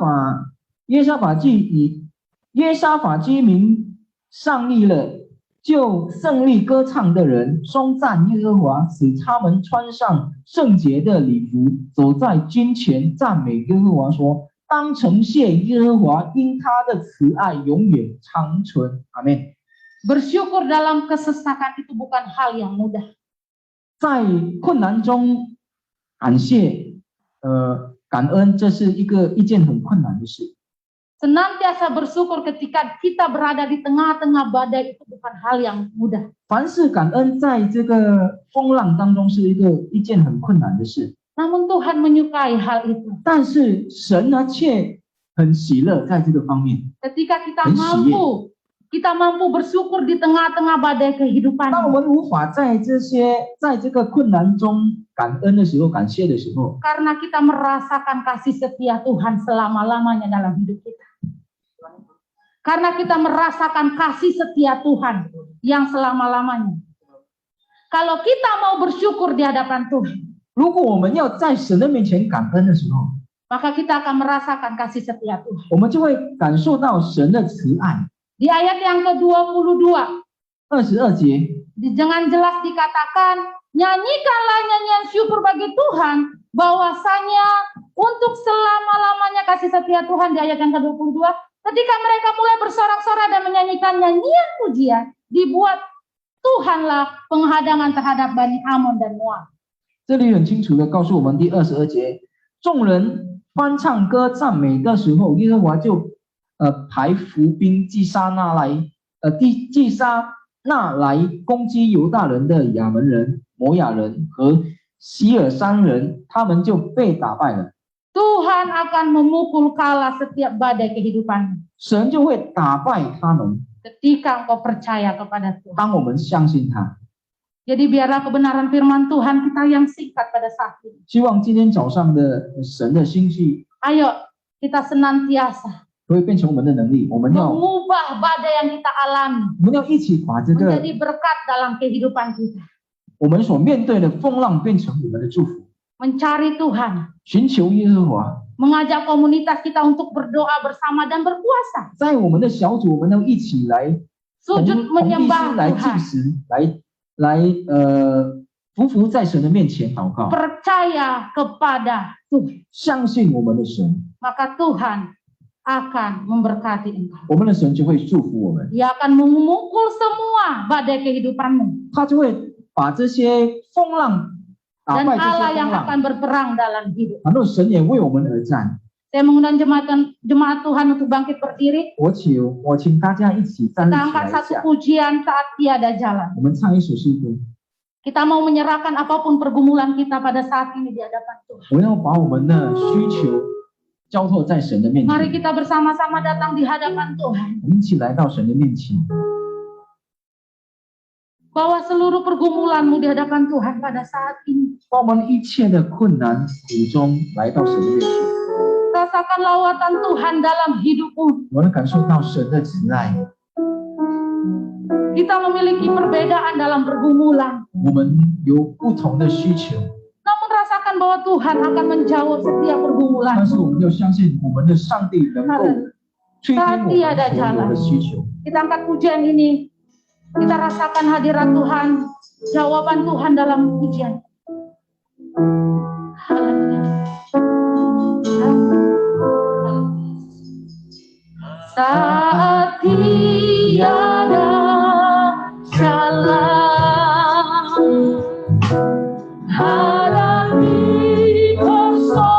法居民上立了。 就胜利歌唱的人颂赞耶和华，使他们穿上圣洁的礼服，走在军前赞美耶和华，说：“当承谢耶和华，因他的慈爱永远长存。”阿门。 Bersyukur dalam kesesakan itu bukan hal yang mudah. 在困难中感恩，这是一件很困难的事。 Senantiasa bersyukur ketika kita berada di tengah-tengah badai itu bukan hal yang mudah. 凡事感恩，在这个风浪当中是一件很困难的事。 Namun Tuhan menyukai hal itu. 但是神呢，却很喜乐在这个方面。 Ketika kita mampu bersyukur di tengah-tengah badai kehidupan. 当我们无法在这个困难中感恩的时候、感谢的时候， Karena kita merasakan kasih setia Tuhan selama-lamanya dalam hidup kita. Karena kita merasakan kasih setia Tuhan yang selama-lamanya. Kalau kita mau bersyukur di hadapan Tuhan, 如果我们要在神的面前感恩的时候， maka kita akan merasakan kasih setia Tuhan. 我们就会感受到神的慈爱。 Di ayat yang ke-22, 22节， dengan jelas dikatakan, nyanyikanlah nyanyian syukur bagi Tuhan, bahwasanya untuk selama-lamanya kasih setia Tuhan. Di ayat yang ke-22, ketika mereka mulai bersorak-sorai dan menyanyikan nyanyian pujian, dibuat Tuhanlah penghadangan terhadap Bani Amon dan Moab. 这里很清楚的告诉我们，第22节，众人欢唱歌赞美的时候，耶和华就排伏兵击杀那来攻击犹大人的亚门人、摩亚人和希尔山人，他们就被打败了。Tuhan akan memukul kalah setiap badai kehidupan 神就会打败他们。 ketika engkau percaya kepada Tuhan. 当我们相信他， Jadi biarlah kebenaran firman Tuhan kita yang singkat pada saat ini. 希望今天早上的神的心绪 Ayo kita senantiasa 会变成我们的能力。我们要 mengubah badai yang kita alami 一起把这个 menjadi berkat dalam kehidupan kita. 我们所面对的风浪变成我们的祝福。 Mencari Tuhan, 寻求耶和华， mengajak komunitas kita untuk berdoa bersama dan berpuasa. 在我们的小组，我们要一起来 Sujud 同意 menyembah 心来进 Tuhan. 食，来匍匐在神的面前祷告， Percaya kepada Tuhan. 相信我们的神， Maka Tuhan akan memberkati engkau. 我们的神就会祝福我们， Dia akan memukul semua badai kehidupanmu. 他就会把这些风浪打 Dan 败这 Allah 些 yang 风浪。 akan berperang dalam hidup. 然后神也为我们而战。 Saya mengundang jemaat Tuhan untuk bangkit berdiri. 我请大家一起站立 Kita 起 angkat 来一 satu 下， pujian saat tiada jalan. 我们唱一首诗歌。 Kita mau menyerahkan apapun pergumulan kita pada saat ini di hadapan Tuhan. 我们要把我们的需求交托在神的面 Mari 前， kita bersama-sama datang di hadapan Tuhan. 我们一起来到神的面前， Bawa seluruh pergumulanmu di hadapan Tuhan pada saat ini. 把我们一切的困难苦衷来到神的面前， Rasakan lawatan Tuhan dalam hidupmu. 我能感受到神的慈爱。 Kita memiliki perbedaan dalam pergumulan. 我们有不同的需求， Namun rasakan bahwa Tuhan akan menjawab setiap 但 pergumulan. 是我们要相信我们的上帝能够垂听我们所有的需求。 Kita angkat pujian ini. Kita rasakan hadirat Tuhan. Jawaban Tuhan dalam pujian. Haleluya. Saat tiada jalan, hadapi persoalan,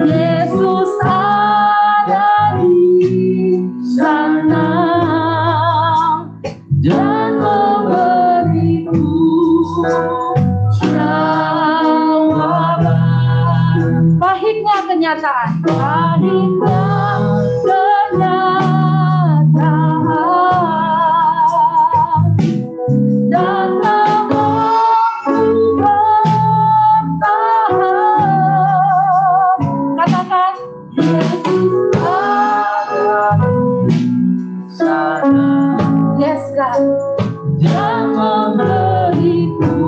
Yesus ada di sana dan memberiku jawaban. Pahitnya kenyataan. Pahitnya kenyataan. Dan tak mampu bertahan. Katakan, Yesus ada di sana. Yes, God. Dan memberiku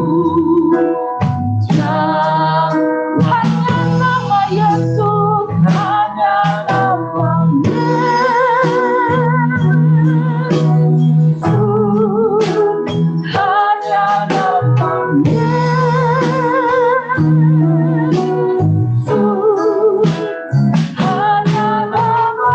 hanya nama Yesus, hanya nama Yesus, hanya nama Yesus, hanya nama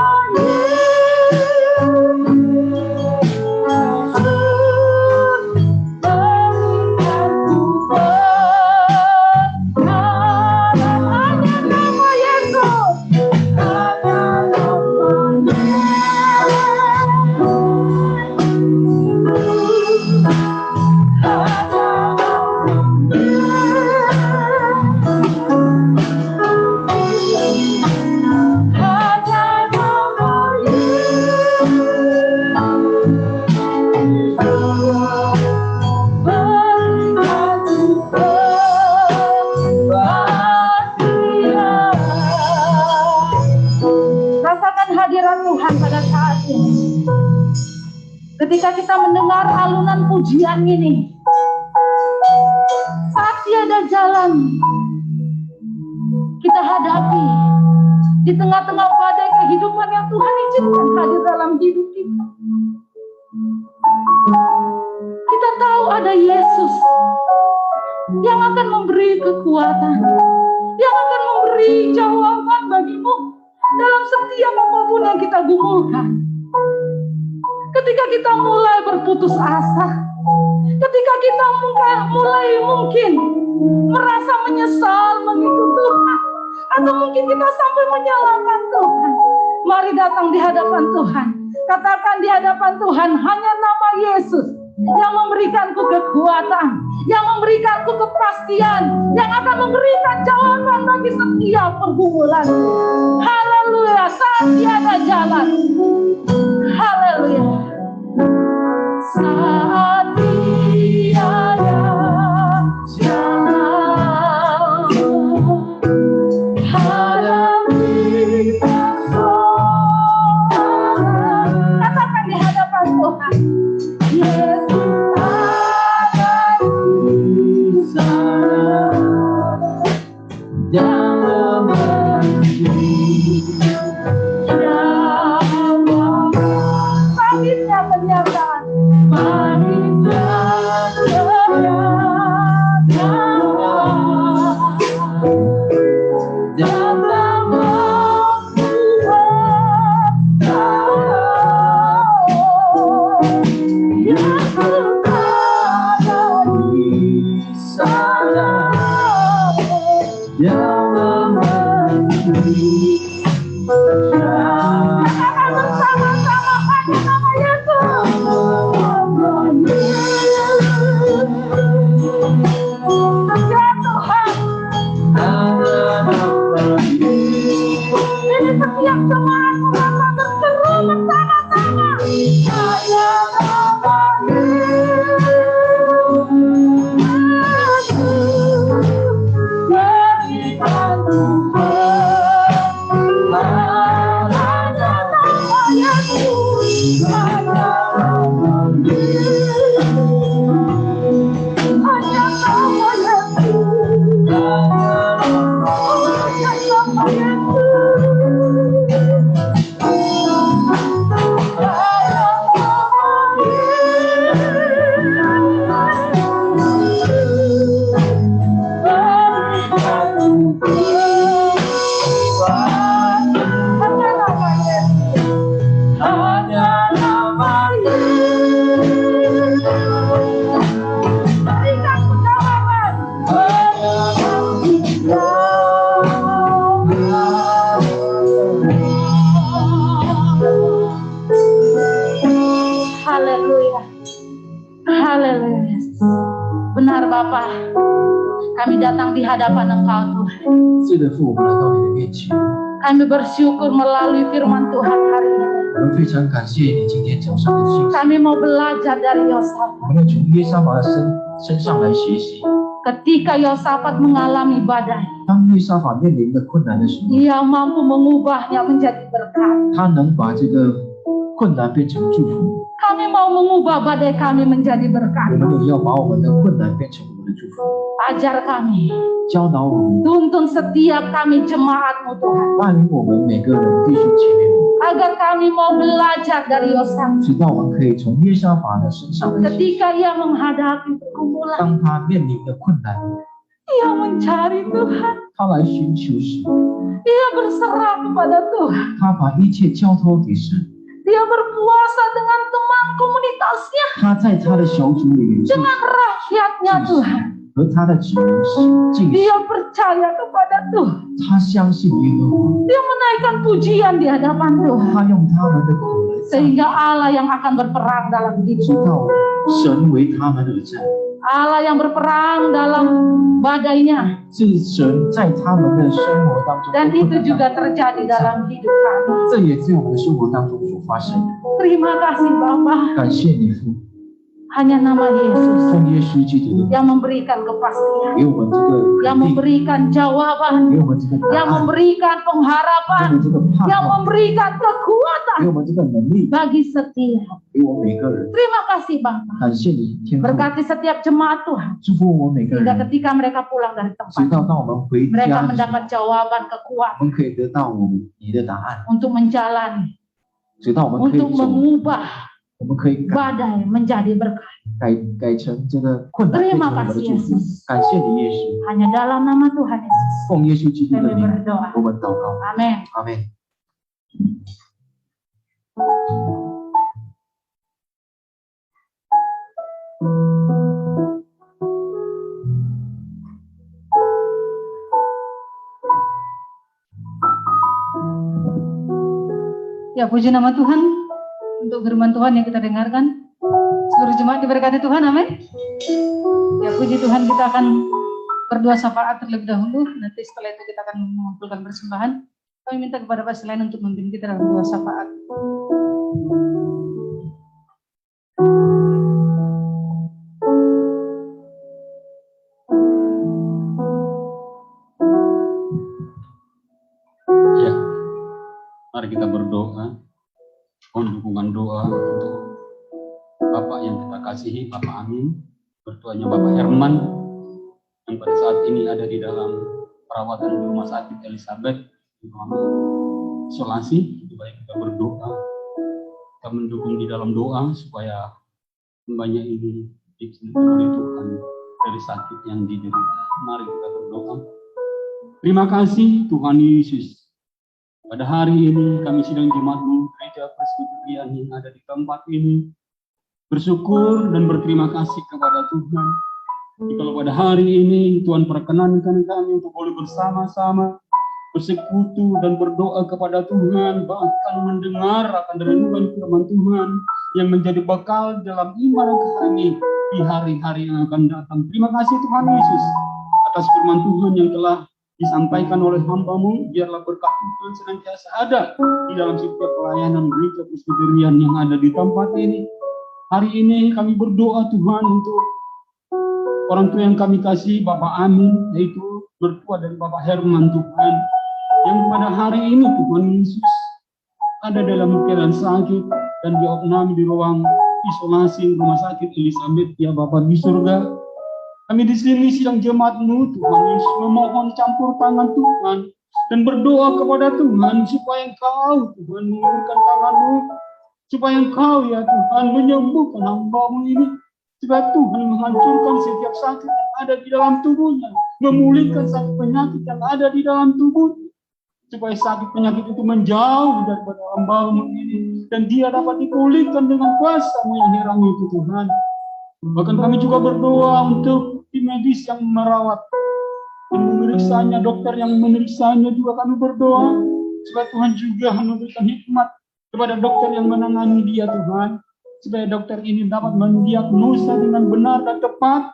Rasakan hadirat Tuhan pada saat ini. Ketika kita mendengar alunan pujian ini, saat tiada jalan, kita hadapi di tengah-tengah badai kehidupan yang Tuhan izinkan hadir dalam hidup kita. Kita tahu ada Yesus yang akan memberi kekuatan, yang akan memberi jawaban bagimu dalam setiap apapun yang kita gumulkan. Ketika kita mulai berputus asa, ketika kita mulai mungkin merasa menyesal mengikut Tuhan, atau mungkin kita sampai menyalahkan Tuhan, Mari datang di hadapan Tuhan. Katakan di hadapan Tuhan, hanya nama Yesus yang memberikanku kekuatan, yang memberikanku kepastian, yang akan memberikan jawaban bagi setiap pergumulan. Haleluya, saat tiada jalan. Haleluya. Saat tiada jalan, hadapi persoalan. Katakan di hadapan Tuhan, Yesus ada di sana. Jangan Pahitnya kenyataan, pahitnya kenyataan, datang membuat tahu Yesus ada di sana. Jangan Katakan bersama-sama, hanya nama Yesus. Ya Tuhan, ini setiap jemaat mengapa berseru bersama-sama. Hanya nama Yesus. Berikan Tuhan, hanya nama Yesus. Hanya nama Yesus. Hanya nama Yesus. Haleluya. Haleluya. Benar Bapa, kami datang di hadapan Engkau Tuhan. 是的父，我们来到你的面前， Kami bersyukur melalui firman Tuhan hari ini. 我们非常感谢你今天早上的信息， Kami mau belajar dari 我 Yosafat. 们要从约沙法的身上来学习。 Ketika Yosafat mengalami badai, 当约沙法面临的困难的时候， ia mampu mengubahnya menjadi berkat. 他能把这个困难变成祝福。 Kami mau mengubah badai kami menjadi 我 berkat. 们也要把我们的困难变成我们的祝福， Ajar kami, 教导我们， tuntun setiap kami jemaat-Mu Tuhan. 带领我们每个人弟兄姐妹们， Agar kami mau belajar dari Yosafat. 直到我们可以从约沙法的身上来学习。 Ketika ia menghadapi pergumulan, 当他面临的困难， ia mencari Tuhan. 他来寻求神， Ia berserah kepada Tuhan. 他把一切交托给神。 Dia berpuasa dengan teman komunitasnya, 他在他的小组里面 dengan rakyatnya Tuhan. 和他的子民敬， Dia percaya kepada Tuhan. 他相信耶和华， Dia menaikkan pujian di hadapan Tuhan. 他用他们的口来赞， Sehingga Allah yang akan berperang dalam 知 hidup. 道神为他们而战， Allah yang berperang dalam badainya. 是神在他们的生活当中的 Dan 困 itu 难 juga 当中， terjadi dalam hidup kami. 这也在我们的生活当中所发生的。 Terima kasih Bapa. 感谢你父， Hanya nama Yesus 奉耶稣基督的名， yang memberikan kepastian, 给我们这个 yang 肯定， memberikan jawaban, 给我们这个 yang 答案， memberikan 给我 pengharapan, 们这个盼 yang 望， memberikan 给 kekuatan 我们这个能力， bagi setiap. 给我们每个人。 Terima kasih Bapa. 感谢你天父， Berkati setiap jemaat Tuhan. 祝福我们每个 Hingga 人， ketika mereka pulang dari 直 tempat, 到当我们回 mereka 家的时候， mendapat jawaban 我 kekuatan 们可以得到我们你的答案， untuk menjalani, 直到我们可以 untuk 走， mengubah 我们可以 badai menjadi berkat. 改成这个困难变成我们的祝福。感谢你耶稣， Hanya dalam nama Tuhan Yesus 奉耶稣基督的 kami 名， berdoa. 我们祷告， Amin. 阿门。Ya, puji nama Tuhan untuk firman Tuhan yang kita dengarkan. Seluruh jemaat diberkati Tuhan, amin. Ya, puji Tuhan, kita akan berdoa syafaat terlebih dahulu. Nanti setelah itu kita akan mengumpulkan persembahan. Kami minta kepada Pak Selain untuk memimpin kita dalam doa syafaat. Ya, mari kita berdoa. Mohon dukungan doa untuk Bapak yang kita kasihi, Bapak Amin, bertuanya Bapak Herman, yang pada saat ini ada di dalam perawatan di Rumah Sakit Elizabeth, di ruang isolasi. Baik, kita berdoa, kita mendukung di dalam doa supaya hambanya ini disembuhkan oleh Tuhan dari sakit yang diderita. Mari kita berdoa. Terima kasih Tuhan Yesus. Pada hari ini kami sidang jemaat-Mu Gereja Presbyterian yang ada di tempat ini bersyukur dan berterima kasih kepada Tuhan. Kalau pada hari ini Tuhan perkenankan kami untuk boleh bersama-sama bersekutu dan berdoa kepada Tuhan, bahkan mendengar akan renungan firman Tuhan yang menjadi bekal dalam iman kami di hari-hari yang akan datang. Terima kasih Tuhan Yesus atas firman Tuhan yang telah disampaikan oleh hamba-Mu. Biarlah berkat Tuhan senantiasa ada di dalam setiap pelayanan Gereja Presbyterian yang ada di tempat ini. Hari ini kami berdoa Tuhan untuk orang tua yang kami kasih, Bapak Amin, yaitu bertua dari Bapak Herman Tuhan, yang pada hari ini Tuhan Yesus ada dalam keadaan sakit dan diopnam di ruang isolasi Rumah Sakit Elizabeth. Ya Bapak di surga, kami di sini sidang jemaat-Mu Tuhan Yesus memohon campur tangan Tuhan dan berdoa kepada Tuhan supaya Engkau Tuhan mengulurkan tangan-Mu, supaya Engkau ya Tuhan menyembuhkan hamba-Mu ini, supaya Tuhan menghancurkan setiap sakit yang ada di dalam tubuhnya, memulihkan sakit penyakit yang ada di dalam tubuhnya, supaya sakit penyakit itu menjauh daripada hamba-Mu ini dan dia dapat dipulihkan dengan kuasa-Mu yang heran itu Tuhan. Bahkan kami juga berdoa untuk tim medis yang merawat dan memeriksanya, dokter yang memeriksanya juga kami berdoa supaya Tuhan juga memberikan hikmat kepada dokter yang menangani dia Tuhan, supaya dokter ini dapat mendiagnosa dengan benar dan tepat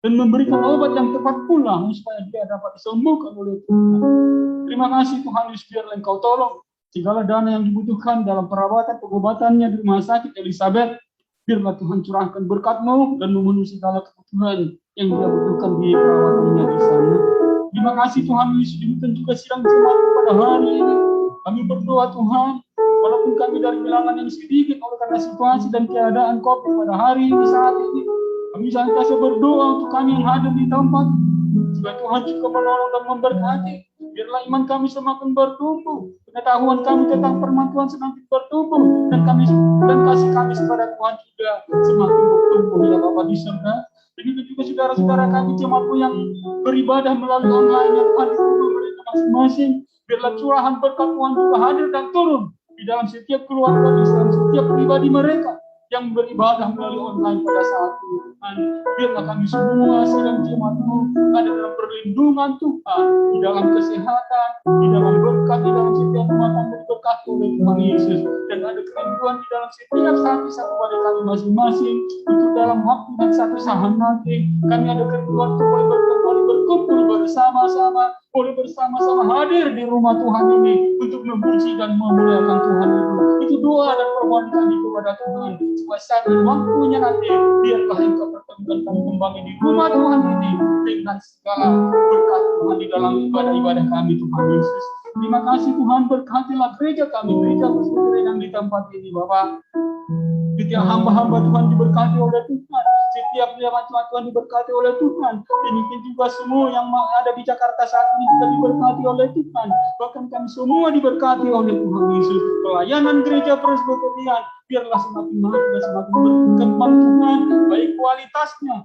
dan memberikan obat yang tepat pula supaya dia dapat disembuhkan oleh Tuhan. Terima kasih Tuhan Yesus, biarlah Engkau tolong segala dana yang dibutuhkan dalam perawatan pengobatannya di Rumah Sakit Elizabeth. Biarlah Tuhan curahkan berkat-Mu dan memenuhi segala kebutuhan yang dia butuhkan di perawatannya di sana. Terima kasih Tuhan Yesus, demikian juga sidang jemaat pada hari ini. Kami berdoa Tuhan, walaupun kami dari bilangan yang sedikit oleh karena situasi dan keadaan COVID pada hari ini saat ini, kami senantiasa berdoa untuk kami yang hadir di tempat, supaya Tuhan juga menolong dan memberkati. Biarlah iman kami semakin bertumbuh, pengetahuan kami tentang firman Tuhan semakin bertumbuh, dan kasih kami kepada Tuhan juga semakin bertumbuh ya Bapa di surga. Begitu juga saudara-saudara kami jemaat-Mu yang beribadah melalui online yang Tuhan di rumah mereka masing-masing. Biarlah curahan berkat Tuhan juga hadir dan turun di dalam setiap keluarga, di dalam setiap pribadi mereka yang beribadah melalui online pada saat ini Tuhan. Biarlah kami semua sedang jemaat-Mu ada dalam perlindungan Tuhan, di dalam kesehatan, di dalam berkat, di dalam setiap rumah tangga diberkati oleh Tuhan Yesus, dan ada kerinduan di dalam setiap satu pada kami masing-masing untuk dalam waktu dan satu saat nanti kami ada kerinduan untuk boleh berkumpul bersama-sama, boleh bersama-sama hadir di rumah Tuhan ini untuk memuji dan memuliakan Tuhan itu. Itu doa dan permohonan kami kepada Tuhan, supaya saat waktunya nanti biarlah Engkau pertemukan kami kembali di rumah Tuhan ini dengan segala berkat Tuhan di dalam ibadah-ibadah kami Tuhan Yesus. Terima kasih Tuhan, berkatilah gereja kami, gereja Presbyterian yang di tempat ini Bapak. Setiap hamba-hamba Tuhan diberkati oleh Tuhan, setiap jemaat Tuhan diberkati oleh Tuhan. Demikian juga semua yang ada di Jakarta saat ini juga diberkati oleh Tuhan. Bahkan kami semua diberkati oleh Tuhan Yesus. Pelayanan gereja Presbyterian biarlah semakin maju dan semakin berkembang Tuhan, baik kualitasnya,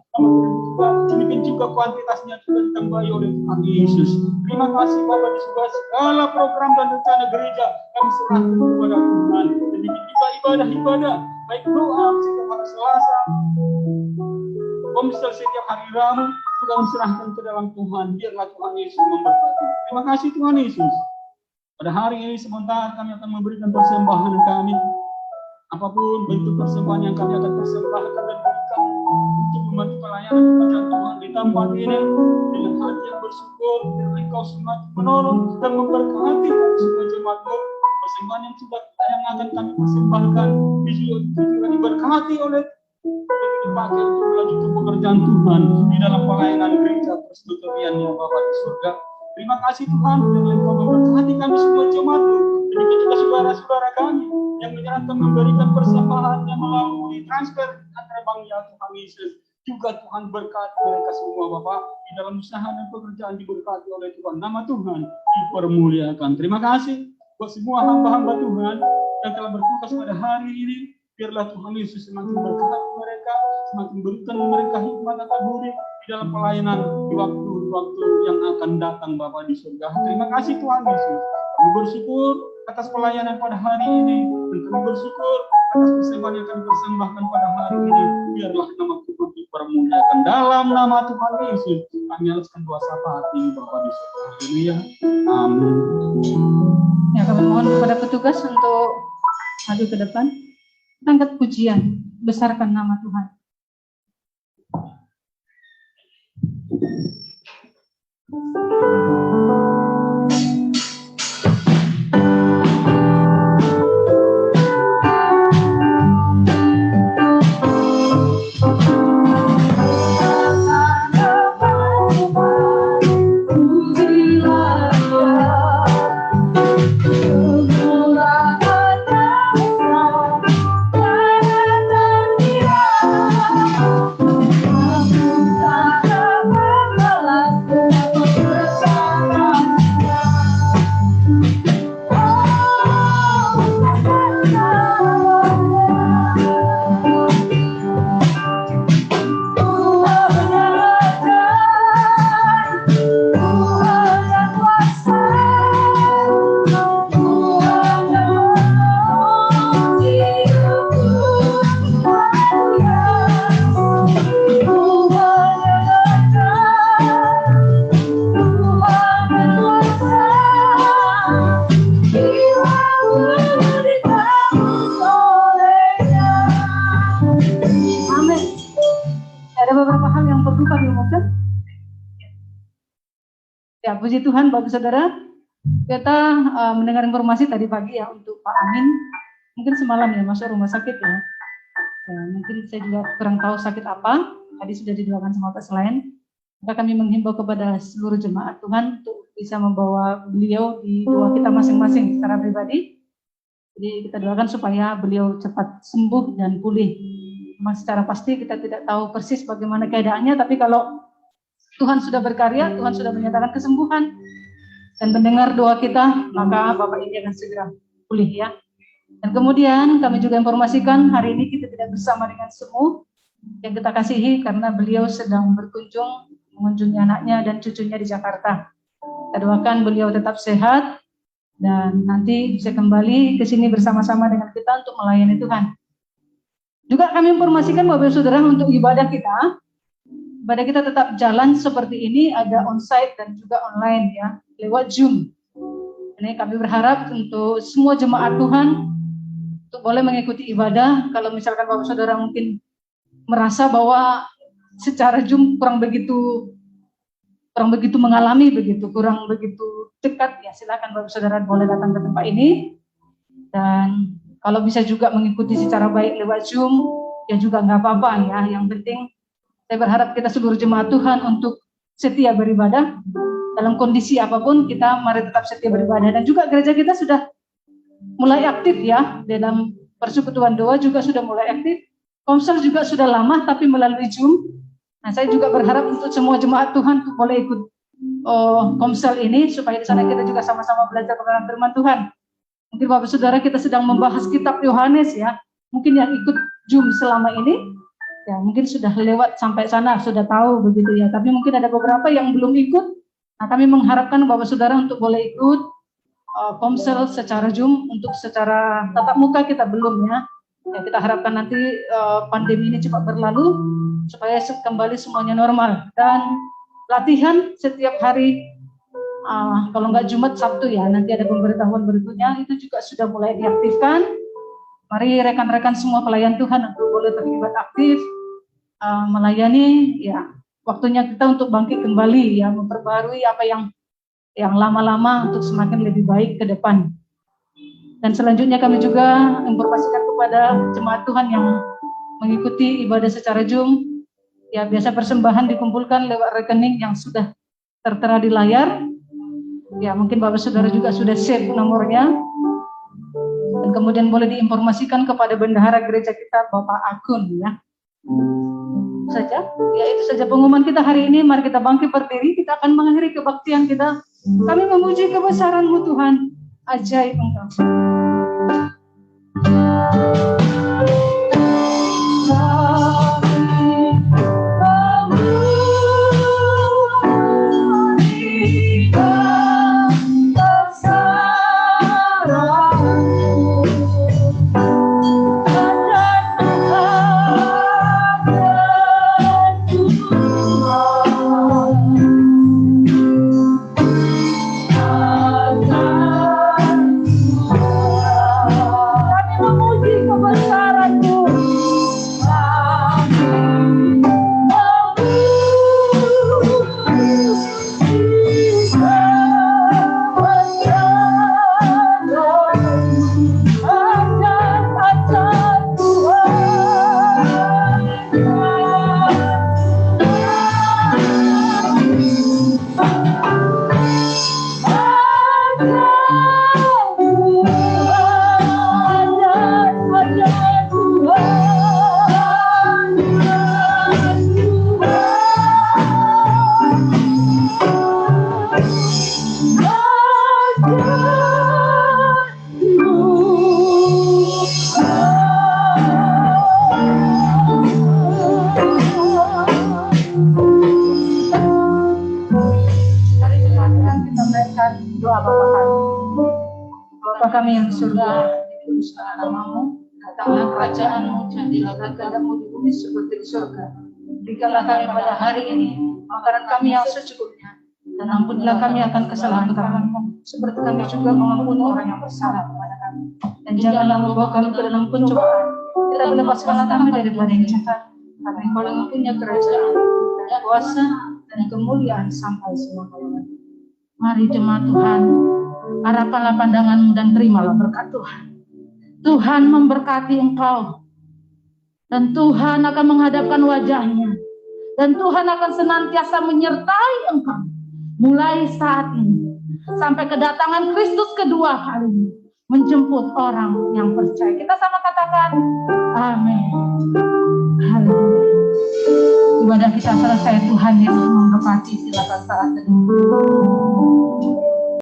demikian juga kuantitasnya juga ditambahi oleh Tuhan Yesus. Terima kasih Bapak di segala program dan rencana gereja kami serahkan kepada Tuhan. Demikian juga ibadah-ibadah, baik doa setiap hari Selasa, komsel setiap hari Rabu, juga kami serahkan ke dalam Tuhan. Biarlah Tuhan Yesus memberkati. Terima kasih Tuhan Yesus. Pada hari ini sebentar kami akan memberikan persembahan kami. Apapun bentuk persembahan yang kami akan persembahkan dan berikan untuk membantu pelayanan pekerjaan Tuhan di tempat ini dengan hati yang bersyukur, biar Engkau semakin menolong dan memberkati kami semua jemaat-Mu. Persembahan yang akan kami persembahkan juga diberkati oleh dipakai untuk melanjutkan pekerjaan Tuhan di dalam pelayanan gereja persekutuan yang Bapa di surga. Terima kasih Tuhan, dan Engkau memberkati kami semua jemaat-Mu, dan juga saudara-saudara kami yang menyerahkan memberikan persembahannya melalui transfer antara bank ya Tuhan Yesus. Juga Tuhan berkati mereka semua Bapa di dalam usaha dan pekerjaan diberkati oleh Tuhan. Nama Tuhan dipermuliakan. Terima kasih buat semua hamba-hamba Tuhan yang telah bertugas pada hari ini. Biarlah Tuhan Yesus semakin berkati mereka, semakin berikan mereka hikmat dan budi di dalam pelayanan di waktu-waktu yang akan datang Bapa di surga. Terima kasih Tuhan Yesus. Kami bersyukur atas pelayanan pada hari ini, dan kami bersyukur atas persembahan yang kami persembahkan pada hari ini. Biarlah nama Tuhan dipermuliakan dalam nama Tuhan Yesus. Kami alaskan doa syafaat ini Bapa di surga. Haleluya. Amin. Ya, kami mohon kepada petugas untuk maju ke depan. Angkat pujian, besarkan nama Tuhan. Ya, puji Tuhan Bapak Saudara, kita mendengar informasi tadi pagi ya untuk Pak Amin, mungkin semalam ya masuk rumah sakit ya. Ya, mungkin saya juga kurang tahu sakit apa, tadi sudah didoakan sama Pak Selain. Maka kami menghimbau kepada seluruh jemaat Tuhan untuk bisa membawa beliau di doa kita masing-masing secara pribadi. Jadi kita doakan supaya beliau cepat sembuh dan pulih. Memang secara pasti kita tidak tahu persis bagaimana keadaannya, tapi kalau Tuhan sudah berkarya, Tuhan sudah menyatakan kesembuhan dan mendengar doa kita, maka Bapak ini akan segera pulih ya. Dan kemudian kami juga informasikan hari ini kita tidak bersama dengan semua yang kita kasihi karena beliau sedang berkunjung mengunjungi anaknya dan cucunya di Jakarta. Kita doakan beliau tetap sehat dan nanti bisa kembali ke sini bersama-sama dengan kita untuk melayani Tuhan. Juga kami informasikan Bapak Saudara untuk ibadah kita tetap jalan seperti ini, ada onsite dan juga online ya, lewat Zoom. Ini kami berharap untuk semua jemaat Tuhan untuk boleh mengikuti ibadah. Kalau misalkan Bapak Saudara mungkin merasa bahwa secara Zoom kurang begitu mengalami begitu, kurang begitu dekat ya, silakan Bapak Saudara boleh datang ke tempat ini. Dan kalau bisa juga mengikuti secara baik lewat Zoom ya juga nggak apa-apa ya. Yang penting saya berharap kita seluruh jemaat Tuhan untuk setia beribadah dalam kondisi apapun. Kita mari tetap setia beribadah, dan juga gereja kita sudah mulai aktif ya dalam persekutuan doa juga sudah mulai aktif. Komsel juga sudah lama tapi melalui Zoom. Nah, saya juga berharap untuk semua jemaat Tuhan untuk boleh ikut komsel ini supaya di sana kita juga sama-sama belajar kebenaran firman Tuhan. Mungkin Bapak Saudara kita sedang membahas kitab Yohanes ya. Mungkin yang ikut Zoom selama ini ya mungkin sudah lewat sampai sana, sudah tahu begitu ya. Tapi mungkin ada beberapa yang belum ikut. Nah, kami mengharapkan Bapak Saudara untuk boleh ikut komsel secara Zoom. Untuk secara tatap muka kita belum ya. Ya kita harapkan nanti pandemi ini cepat berlalu supaya kembali semuanya normal. Dan latihan setiap hari Kalau nggak Jumat, Sabtu ya, nanti ada pemberitahuan berikutnya, itu juga sudah mulai diaktifkan. Mari rekan-rekan semua pelayan Tuhan untuk boleh terlibat aktif, melayani, ya waktunya kita untuk bangkit kembali, ya memperbarui apa yang lama-lama untuk semakin lebih baik ke depan. Dan selanjutnya kami juga informasikan kepada jemaat Tuhan yang mengikuti ibadah secara Zoom, ya biasa persembahan dikumpulkan lewat rekening yang sudah tertera di layar. Ya mungkin Bapak Saudara juga sudah save nomornya. Dan kemudian boleh diinformasikan kepada bendahara gereja kita, Bapak Akun, ya. Saja, ya itu saja pengumuman kita hari ini. Mari kita bangkit berdiri, kita akan mengakhiri kebaktian kita. Kami memuji kebesaran-Mu Tuhan, ajaib Engkau. Kami yang di surga, dikuduskan nama-Mu, datanglah kerajaan-Mu, jadilah kehendak-Mu di bumi seperti di surga. Berikanlah kami pada hari ini makanan kami yang secukupnya, dan ampunilah kami akan kesalahan kami, seperti kami juga mengampuni orang yang bersalah kepada kami. Dan janganlah membawa kami ke dalam pencobaan, tidak lepaskanlah kami daripada yang jahat, karena Engkau yang mempunyai kerajaan, dan kuasa, dan kemuliaan sampai selama-lamanya. Mari jemaat Tuhan, harapanlah pandangan-Mu dan terimalah berkat Tuhan. Tuhan memberkati engkau, dan Tuhan akan menghadapkan wajahnya, dan Tuhan akan senantiasa menyertai engkau, mulai saat ini, sampai kedatangan Kristus kedua kali, menjemput orang yang percaya. Kita sama katakan, amin. Haleluya. Ibadah kita selesai, Tuhan Yesus memberkati. Silakan saat ini.